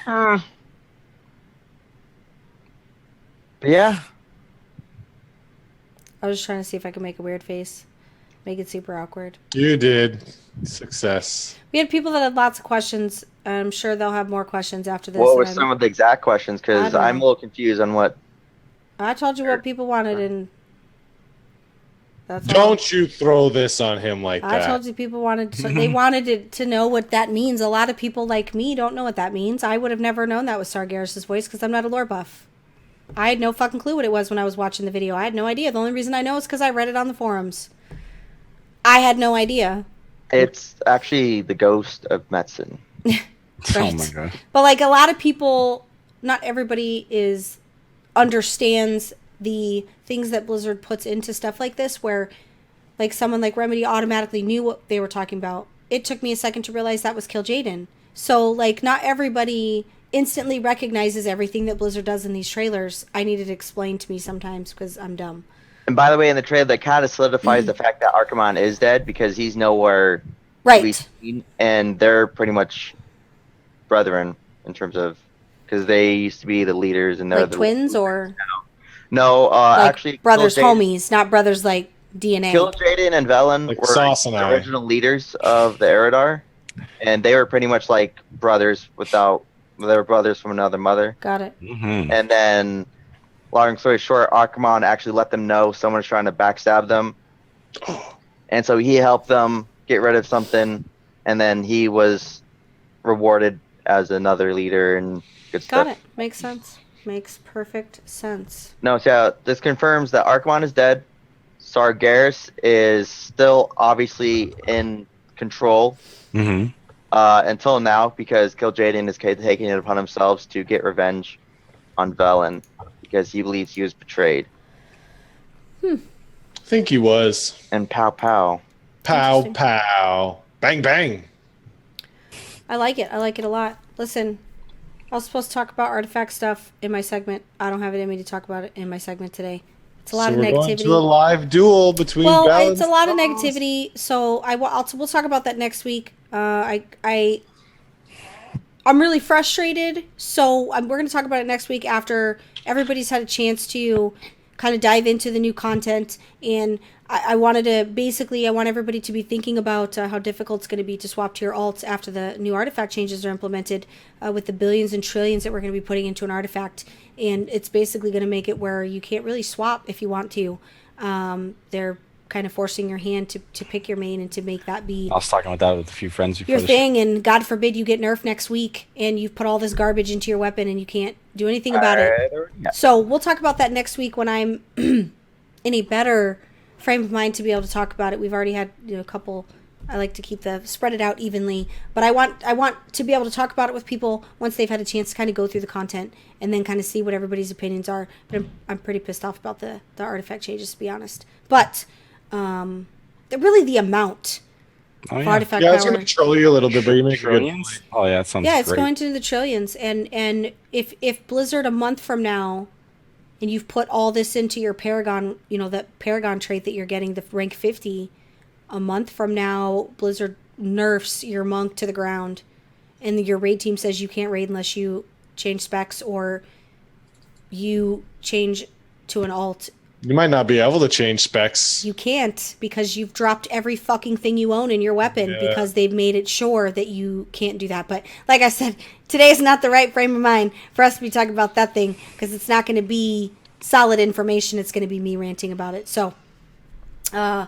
Yeah. I was just trying to see if I could make a weird face. Make it super awkward. You did. Success. We had people that had lots of questions. I'm sure they'll have more questions after this. What were some of the exact questions? Because I'm a little confused on what... I told you what people wanted, and that's all. Don't you throw this on him like that. I told you people wanted they wanted to know what that means. A lot of people like me don't know what that means. I would have never known that was Sargeras' voice because I'm not a lore buff. I had no fucking clue what it was when I was watching the video. I had no idea. The only reason I know is because I read it on the forums. I had no idea. It's actually the ghost of medicine. Right. Oh my god. But like a lot of people, not everybody understands the things that Blizzard puts into stuff like this, where like someone like Remedy automatically knew what they were talking about. It took me a second to realize that was Kill Jaden. So like not everybody instantly recognizes everything that Blizzard does in these trailers. I need it explained to me sometimes because I'm dumb. And by the way, in the trailer, that kind of solidifies the fact that Archimonde is dead, because he's nowhere to be seen, and they're pretty much brethren in terms of, because they used to be the leaders, and they're like the twins or no, like actually brothers, homies, not brothers like DNA. Kill Jaden and Velen Like were Sauce and the I. original leaders of the Eridar, and they were pretty much like brothers they were brothers from another mother. Got it. And then, long story short, Archimonde actually let them know someone's trying to backstab them. And so he helped them get rid of something, and then he was rewarded as another leader and good stuff. Got it. Makes sense. Makes perfect sense. No, so this confirms that Archimonde is dead. Sargeras is still obviously in control Mm-hmm. until now because Kil'jaeden is taking it upon himself to get revenge on Velen because he believes he was betrayed. I think he was. And pow pow. Pow Interesting. pow. Bang bang. I like it. I like it a lot. Listen, I was supposed to talk about artifact stuff in my segment. I don't have it in me to talk about it in my segment today. It's a lot So of we're going negativity. to a live duel between Well, Val it's a and lot of Sauce. negativity. So we'll talk about that next week. I'm really frustrated. So we're going to talk about it next week after everybody's had a chance to kind of dive into the new content. And I want everybody to be thinking about how difficult it's going to be to swap to your alts after the new artifact changes are implemented with the billions and trillions that we're going to be putting into an artifact. And it's basically going to make it where you can't really swap if you want to. They're kind of forcing your hand to pick your main and to make that be I was talking about that with a few friends before your the thing. And God forbid you get nerfed next week and you've put all this garbage into your weapon and you can't do anything about it. So we'll talk about that next week when I'm in a better frame of mind to be able to talk about it. We've already had a couple. I like to spread it out evenly, but I want to be able to talk about it with people once they've had a chance to kind of go through the content and then kind of see what everybody's opinions are. But I'm pretty pissed off about the artifact changes, to be honest. But really the amount Oh, of yeah. artifact Yeah, it's power. going to troll you a little bit, but you make a good point. Trillions? Oh, yeah, that sounds Yeah, it's great. going to the trillions. And if Blizzard a month from now, and you've put all this into your Paragon, that Paragon trait that you're getting, the rank 50, a month from now, Blizzard nerfs your monk to the ground, and your raid team says you can't raid unless you change specs or you change to an alt. You might not be able to change specs. You can't because you've dropped every fucking thing you own in your weapon because they've made it sure that you can't do that. But like I said, today is not the right frame of mind for us to be talking about that thing because it's not going to be solid information. It's going to be me ranting about it. So, Yeah.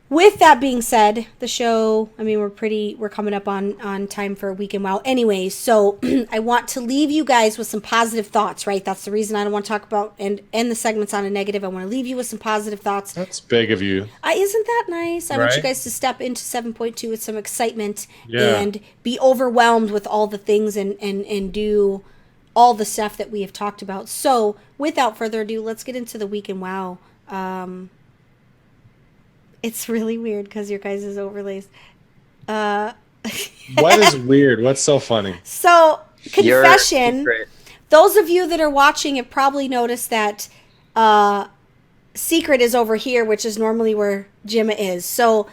with that being said, the show, we're coming up on time for a week and wow. Anyway, so I want to leave you guys with some positive thoughts, right? That's the reason I don't want to talk about and end the segments on a negative. I want to leave you with some positive thoughts. That's big of you. Isn't that nice? I want you Right? guys to step into 7.2 with some excitement Yeah. and be overwhelmed with all the things and do all the stuff that we have talked about. So, without further ado, let's get into the week in WoW. It's really weird because your guys' overlays. What is weird? What's so funny? So, Your confession. secret. Those of you that are watching have probably noticed that Secret is over here, which is normally where Jimma is. So,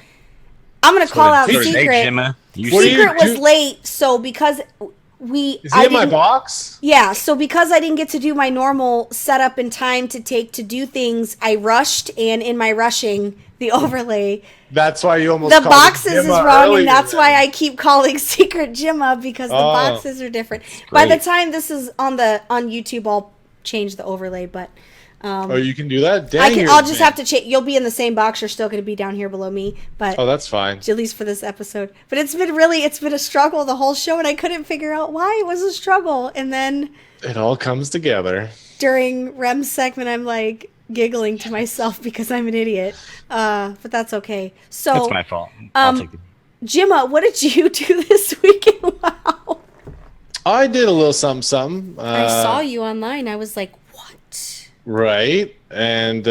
I'm going to call out Secret. Secret. Hey, Jimma, you What do see- you Secret was do- late, so because Is he in my box? Yeah, so because I didn't get to do my normal setup in time to do things, I rushed, and in my rushing, the overlay, That's why you almost the called boxes him is Jimma wrong, earlier and that's then. why I keep calling Secret Jimma because the Oh. boxes are different. By the great. time this is on YouTube, I'll change the overlay, but Oh, you can do that? Dang, you're I'll just advanced. have to change. You'll be in the same box. You're still going to be down here below me, but Oh, that's fine. at least for this episode. But it's been a struggle the whole show, and I couldn't figure out why it was a struggle. And then It all comes together. during Rem's segment, I'm like giggling to myself because I'm an idiot. But that's okay. So, That's my fault. I'll take it. Jimma, what did you do this weekend? Wow. I did a little something. I saw you online. I was like, what? Right. And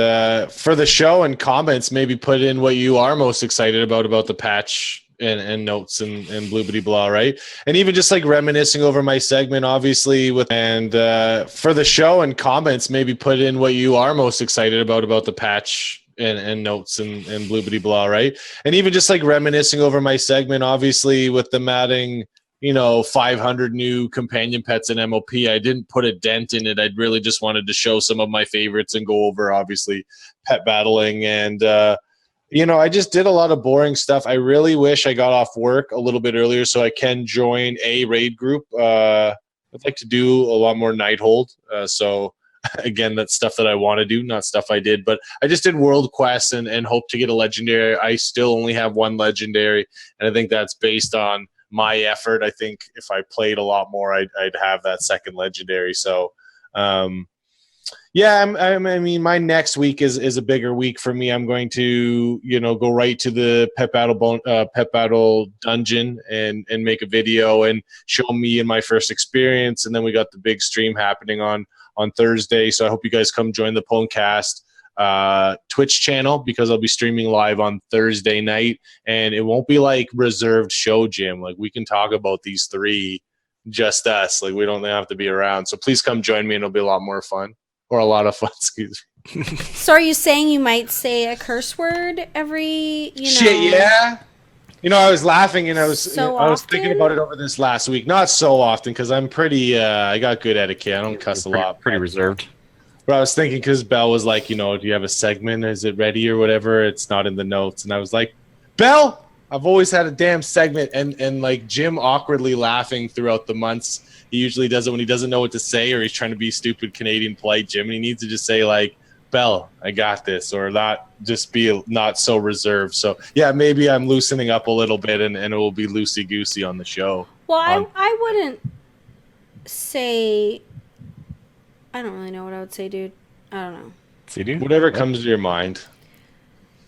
for the show and comments, maybe put in what you are most excited about the patch and notes and bloobity blah, right? And even just like reminiscing over my segment, obviously, for the show and comments, maybe put in what you are most excited about the patch and notes and bloobity blah, right? And even just like reminiscing over my segment, obviously, with them adding 500 new companion pets in MOP. I didn't put a dent in it. I really just wanted to show some of my favorites and go over, obviously, pet battling. And, I just did a lot of boring stuff. I really wish I got off work a little bit earlier so I can join a raid group. I'd like to do a lot more Nighthold. So, again, that's stuff that I want to do, not stuff I did. But I just did world quests and hope to get a legendary. I still only have one legendary, and I think that's based on my effort. I think if I played a lot more, I'd have that second legendary. So, Yeah, I mean, my next week is a bigger week for me. I'm going to, go right to the Pet Battle dungeon and make a video and show me and my first experience. And then we got the big stream happening on Thursday. So I hope you guys come join the PWNCAST Twitch channel, because I'll be streaming live on Thursday night, and it won't be like reserved show Jim. Like, we can talk about these three, just us. Like, we don't have to be around. So please come join me, and it'll be a lot more fun. Or a lot of fun, excuse me. So are you saying you might say a curse word every, Shit, yeah. I was laughing, and I was thinking often? about it over this last week. Not so often, because I'm pretty, I got good etiquette. I don't cuss a lot. Pretty reserved. But I was thinking, because Belle was like, do you have a segment? Is it ready or whatever? It's not in the notes. And I was like, Belle, I've always had a damn segment. And like Jim awkwardly laughing throughout the months. He usually does it when he doesn't know what to say, or he's trying to be stupid Canadian polite Jim. And he needs to just say, like, Belle, I got this, or not, just be not so reserved. So, yeah, maybe I'm loosening up a little bit, and it will be loosey-goosey on the show. Well, I wouldn't say... I don't really know what I would say, dude. I don't know. See, dude? Whatever comes to your mind.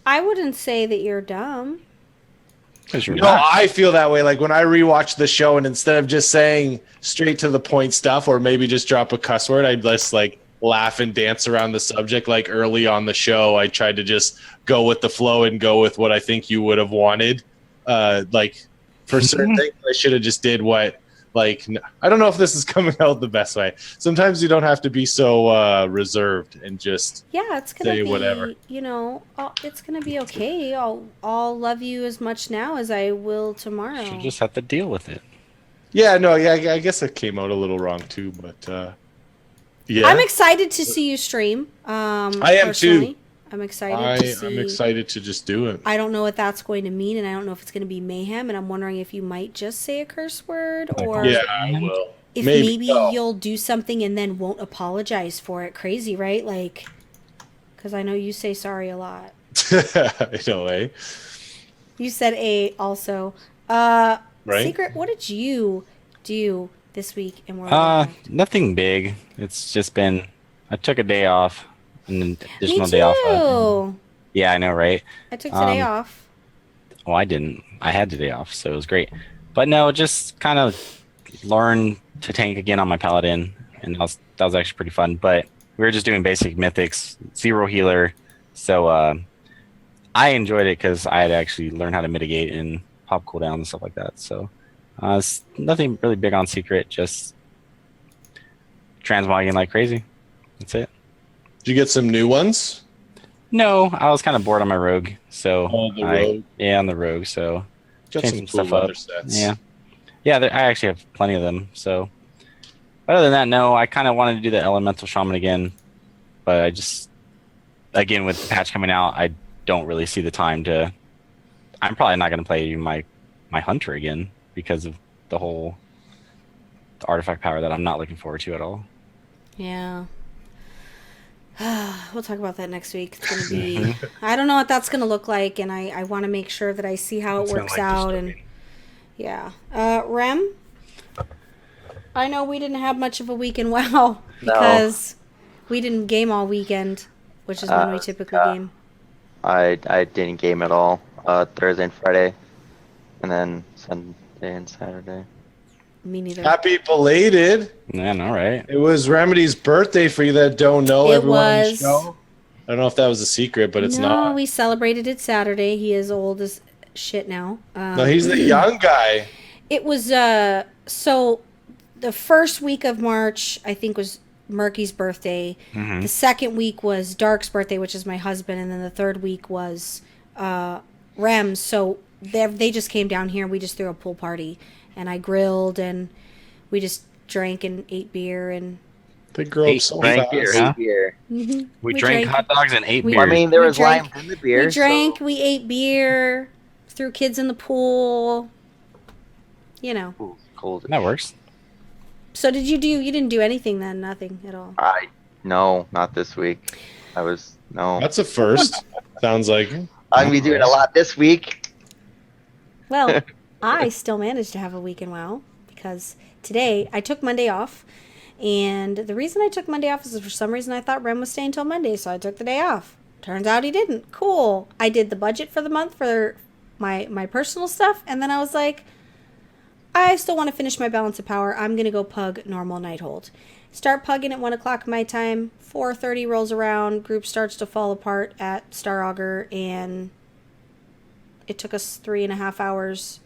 I wouldn't say that you're dumb. I feel that way. Like, when I rewatch the show, and instead of just saying straight to the point stuff, or maybe just drop a cuss word, I'd just like laugh and dance around the subject. Like early on the show, I tried to just go with the flow and go with what I think you would have wanted. Like, for certain things, I should have just did what. Like, I don't know if this is coming out the best way. Sometimes you don't have to be so reserved and just it's gonna say be whatever. It's gonna be okay. I'll love you as much now as I will tomorrow. You just have to deal with it. Yeah, no, yeah, I guess it came out a little wrong too, but yeah. I'm excited to see you stream. I am personally. too. I'm excited to see. I'm excited to just do it. I don't know what that's going to mean, and I don't know if it's going to be mayhem, and I'm wondering if you might just say a curse word, or Yeah, I will. if maybe you'll do something and then won't apologize for it. Crazy, right? Like, because I know you say sorry a lot. In a way. You said also. Right? Secret, what did you do this week in World of Warcraft? Nothing big. It's just been, I took a day off, and an additional Me day off. too. Yeah, I know, right? I took today off. Well, I didn't. I had the day off, so it was great. But no, just kind of learn to tank again on my paladin, and that was actually pretty fun. But we were just doing basic mythics, 0 healer, so I enjoyed it because I had actually learned how to mitigate and pop cooldown and stuff like that. So it's nothing really big on secret, just transmogging like crazy. That's it. Did you get some new ones? No, I was kind of bored on my rogue, so rogue. Yeah, on the rogue. So Got changed some stuff cool up. other sets. Yeah. I actually have plenty of them. So other than that, no, I kind of wanted to do the elemental shaman again, but I just, again, with the patch coming out, I don't really see the time to. I'm probably not going to play my hunter again because of the whole artifact power that I'm not looking forward to at all. Yeah. We'll talk about that next week. It's gonna be. I don't know what that's gonna look like, and I want to make sure that I see how it works out. And yeah, Rem. I know we didn't have much of a week in WoW because we didn't game all weekend, which is when we typically game. I didn't game at all Thursday and Friday, and then Sunday and Saturday. Me neither. Happy belated. Man, all right. It was Remedy's birthday for you that don't know. It everyone on the was. show. I don't know if that was a secret, but it's no, not. we celebrated it Saturday. He is old as shit now. No, he's the young guy. It was so the first week of March, I think, was Murky's birthday. Mm-hmm. The second week was Dark's birthday, which is my husband, and then the third week was Rem's. So they just came down here. We just threw a pool party, and I grilled, and we just drank and ate beer, and They grow up so drank fast. beer, huh? Beer. We drank hot dogs and ate we- beer. I mean, there We was drank- limes in the beer. we drank, so- we ate beer, threw kids in the pool, you know. Ooh, cold. That works. So you didn't do anything then? Nothing at all? No, not this week. No. That's a first. Sounds like. I'm gonna be doing a lot this week. Well, I still managed to have a week in WoW because today I took Monday off And the reason I took Monday off is for some reason I thought Rem was staying till Monday, so I took the day off. Turns out he didn't. Cool. I did the budget for the month for my personal stuff, and then I was like, I still want to finish my Balance of Power. I'm going to go pug normal Nighthold. Start pugging at 1 o'clock my time. 4:30 rolls around. Group starts to fall apart at Star Augur, and it took us 3.5 hours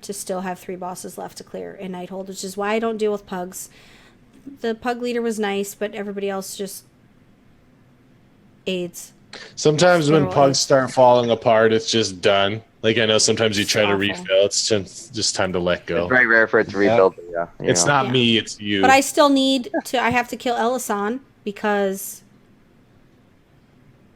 to still have 3 bosses left to clear in Nighthold, which is why I don't deal with pugs. The pug leader was nice, but everybody else just aids. Sometimes when pugs start falling apart, it's just done. Like, I know sometimes you try to refill. It's just time to let go. It's very rare for it to rebuild. Yeah. It's not me, it's you. But I still need to, I have to kill Ellison because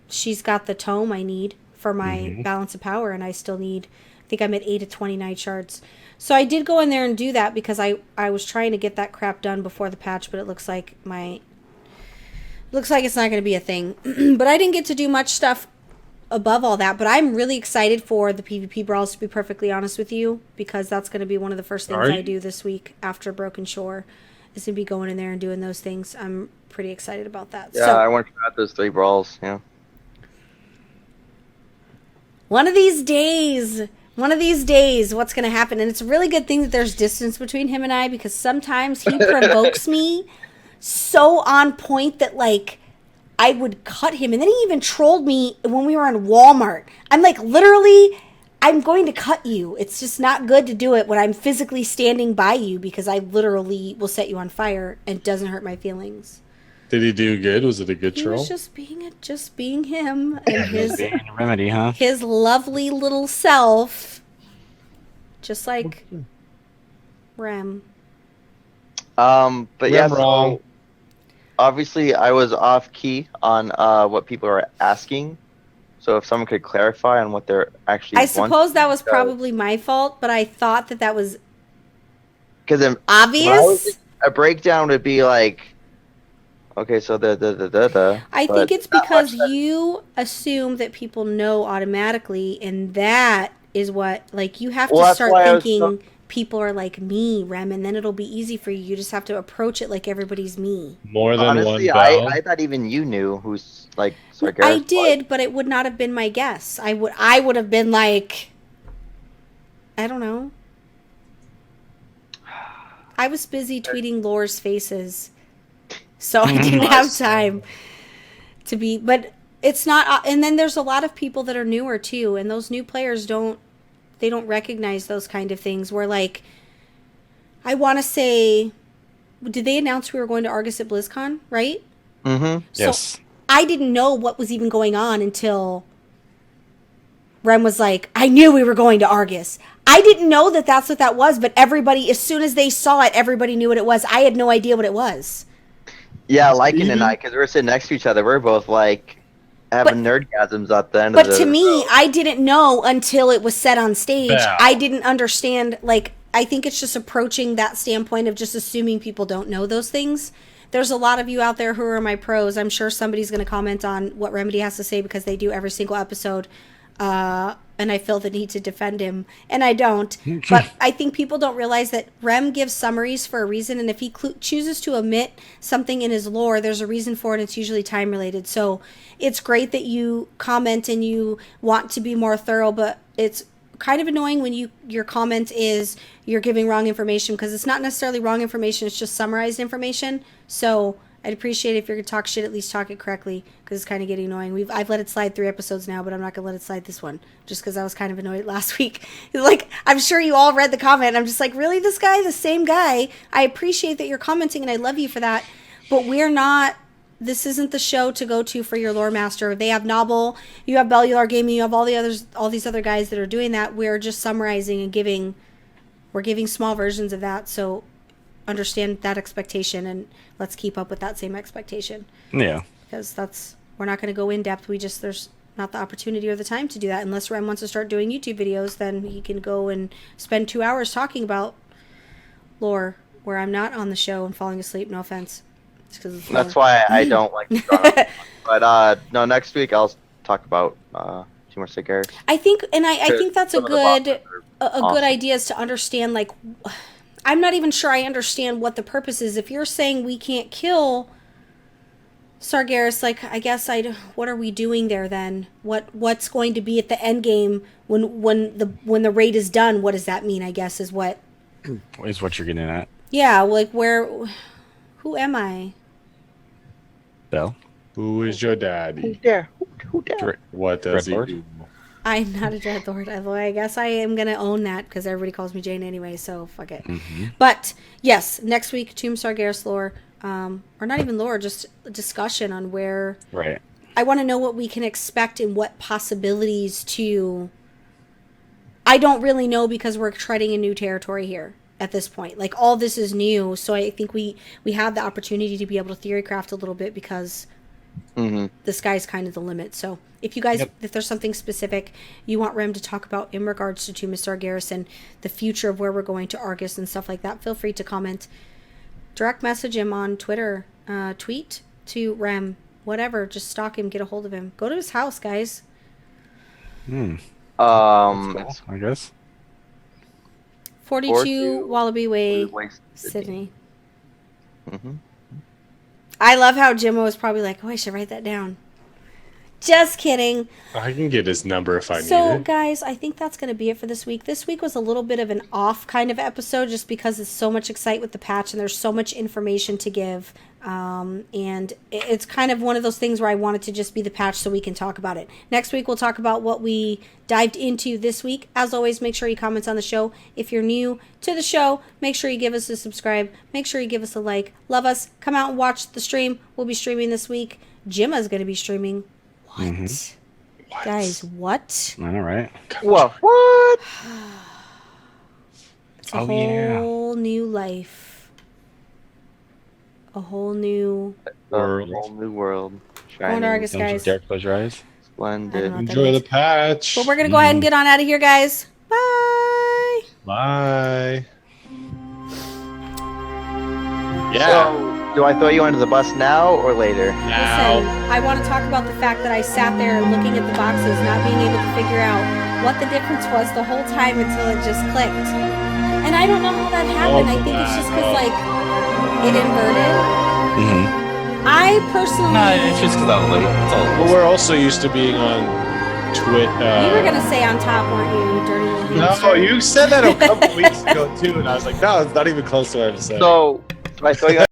she's got the tome I need for my Balance of Power, and I still need, I think I'm at 8 of 20 night shards. So I did go in there and do that because I was trying to get that crap done before the patch, but it looks like it's not going to be a thing. But I didn't get to do much stuff above all that, but I'm really excited for the PvP brawls, to be perfectly honest with you, because that's going to be one of the first things I do this week after Broken Shore, is to be going in there and doing those things. I'm pretty excited about that. Yeah, so, I want to try out those 3 brawls, yeah. One of these days, what's going to happen? And it's a really good thing that there's distance between him and I, because sometimes he provokes me so on point that, like, I would cut him. And then he even trolled me when we were in Walmart. I'm like, literally, I'm going to cut you. It's just not good to do it when I'm physically standing by you, because I literally will set you on fire and it doesn't hurt my feelings. Did he do good? Was it a good troll? He was just being him and his Remedy, huh? His lovely little self, just like Rem. But yeah, wrong. Obviously, I was off key on what people are asking. So if someone could clarify on what they're actually I suppose that was probably my fault, but I thought that was obvious. A breakdown would be like, okay, so I think it's because you assume that people know automatically, and that is what, like, you have to start thinking people are like me, Rem, and then it'll be easy for you. You just have to approach it like everybody's me. More than honestly, one bell. I thought even you knew who's like. I did, but it would not have been my guess. I would have been like, I don't know. I was busy tweeting Lore's faces, so I didn't have time to be. But it's not. And then there's a lot of people that are newer too, and those new players don't recognize those kind of things. Where, like, I want to say, did they announce we were going to Argus at BlizzCon? Right? Mm-hmm. So Yes. I didn't know what was even going on until Rem was like, I knew we were going to Argus. I didn't know that that's what that was, but everybody, as soon as they saw it, everybody knew what it was. I had no idea what it was. Yeah, Lycan and I, because we're sitting next to each other, we're both like having nerdgasms at the end of the... But to me, I didn't know until it was said on stage. Yeah. I didn't understand, like, I think it's just approaching that standpoint of just assuming people don't know those things. There's a lot of you out there who are my pros. I'm sure somebody's going to comment on what Remedy has to say because they do every single episode. And I feel the need to defend him. And I don't. But I think people don't realize that Rem gives summaries for a reason. And if he chooses to omit something in his lore, there's a reason for it. And it's usually time related. So it's great that you comment and you want to be more thorough. But it's kind of annoying when your comment is you're giving wrong information, because it's not necessarily wrong information. It's just summarized information. So I'd appreciate it if you're going to talk shit, at least talk it correctly, because it's kind of getting annoying. I've let it slide 3 episodes now, but I'm not going to let it slide this one, just because I was kind of annoyed last week. Like, I'm sure you all read the comment, and I'm just like, really, this guy, the same guy? I appreciate that you're commenting, and I love you for that, but this isn't the show to go to for your lore master. They have Novel, you have Bellular Gaming, you have all these other guys that are doing that. We're just summarizing and we're giving small versions of that, so understand that expectation, and let's keep up with that same expectation. Yeah. Because we're not going to go in depth. There's not the opportunity or the time to do that. Unless Rem wants to start doing YouTube videos, then he can go and spend 2 hours talking about lore where I'm not on the show and falling asleep. No offense. That's why I don't like to draw up. But no, next week I'll talk about Two More Sick Airs. I think that's a good idea, is to understand, like, I'm not even sure I understand what the purpose is. If you're saying we can't kill Sargeras, like, I guess what are we doing there then? What's going to be at the end game when the raid is done? What does that mean? I guess is what you're getting at. Yeah, like who am I? Bell. Who is your daddy? Who's there? Who there? What does he Dreadlord? do? I'm not a Dreadlord, although I guess I am going to own that because everybody calls me Jane anyway, so fuck it. Mm-hmm. But, yes, next week, Tomb Sargeras lore, or not even lore, just a discussion on where... Right. I want to know what we can expect and what possibilities to... I don't really know because we're treading in new territory here at this point. Like, all this is new, so I think we have the opportunity to be able to theorycraft a little bit because... Mm-hmm. The sky's kind of the limit. So if you guys, if there's something specific you want Rem to talk about in regards to Tomb of Sargeras and the future of where we're going to Argus and stuff like that, feel free to comment. Direct message him on Twitter, tweet to Rem, whatever. Just stalk him, get a hold of him. Go to his house, guys. Cool, It's I guess. 42 Wallaby Way, Sydney. Sydney. Mm-hmm. I love how Jimmo was probably like, oh, I should write that down. Just kidding. I can get his number if I need So, it. guys, I think that's going to be it for this week. This week was a little bit of an off kind of episode just because it's so much excite with the patch and there's so much information to give. And it's kind of one of those things where I wanted to just be the patch so we can talk about it. Next week, we'll talk about what we dived into this week. As always, make sure you comment on the show. If you're new to the show, make sure you give us a subscribe. Make sure you give us a like. Love us. Come out and watch the stream. We'll be streaming this week. Jimma's going to be streaming. What? Mm-hmm. Guys, what? I know, right? Whoa, what? It's a whole new life. A whole new... A whole new world. Going to Argus, Don't you guys. dare close your eyes. Splendid. Enjoy the patch. But we're going to go ahead and get on out of here, guys. Bye! Bye. Yeah. So, do I throw you under the bus now or later? Listen, I want to talk about the fact that I sat there looking at the boxes, not being able to figure out what the difference was the whole time until it just clicked. And I don't know how that happened. I think it's just because, like, it inverted. Mm-hmm. I personally... No, it's just because I was late. It's all Well, we're also used to being on Twit. You were going to say on top, weren't you, you dirty little No, hamster? you said that a couple weeks ago too, and I was like, no, it's not even close to what I was saying. So, do I throw you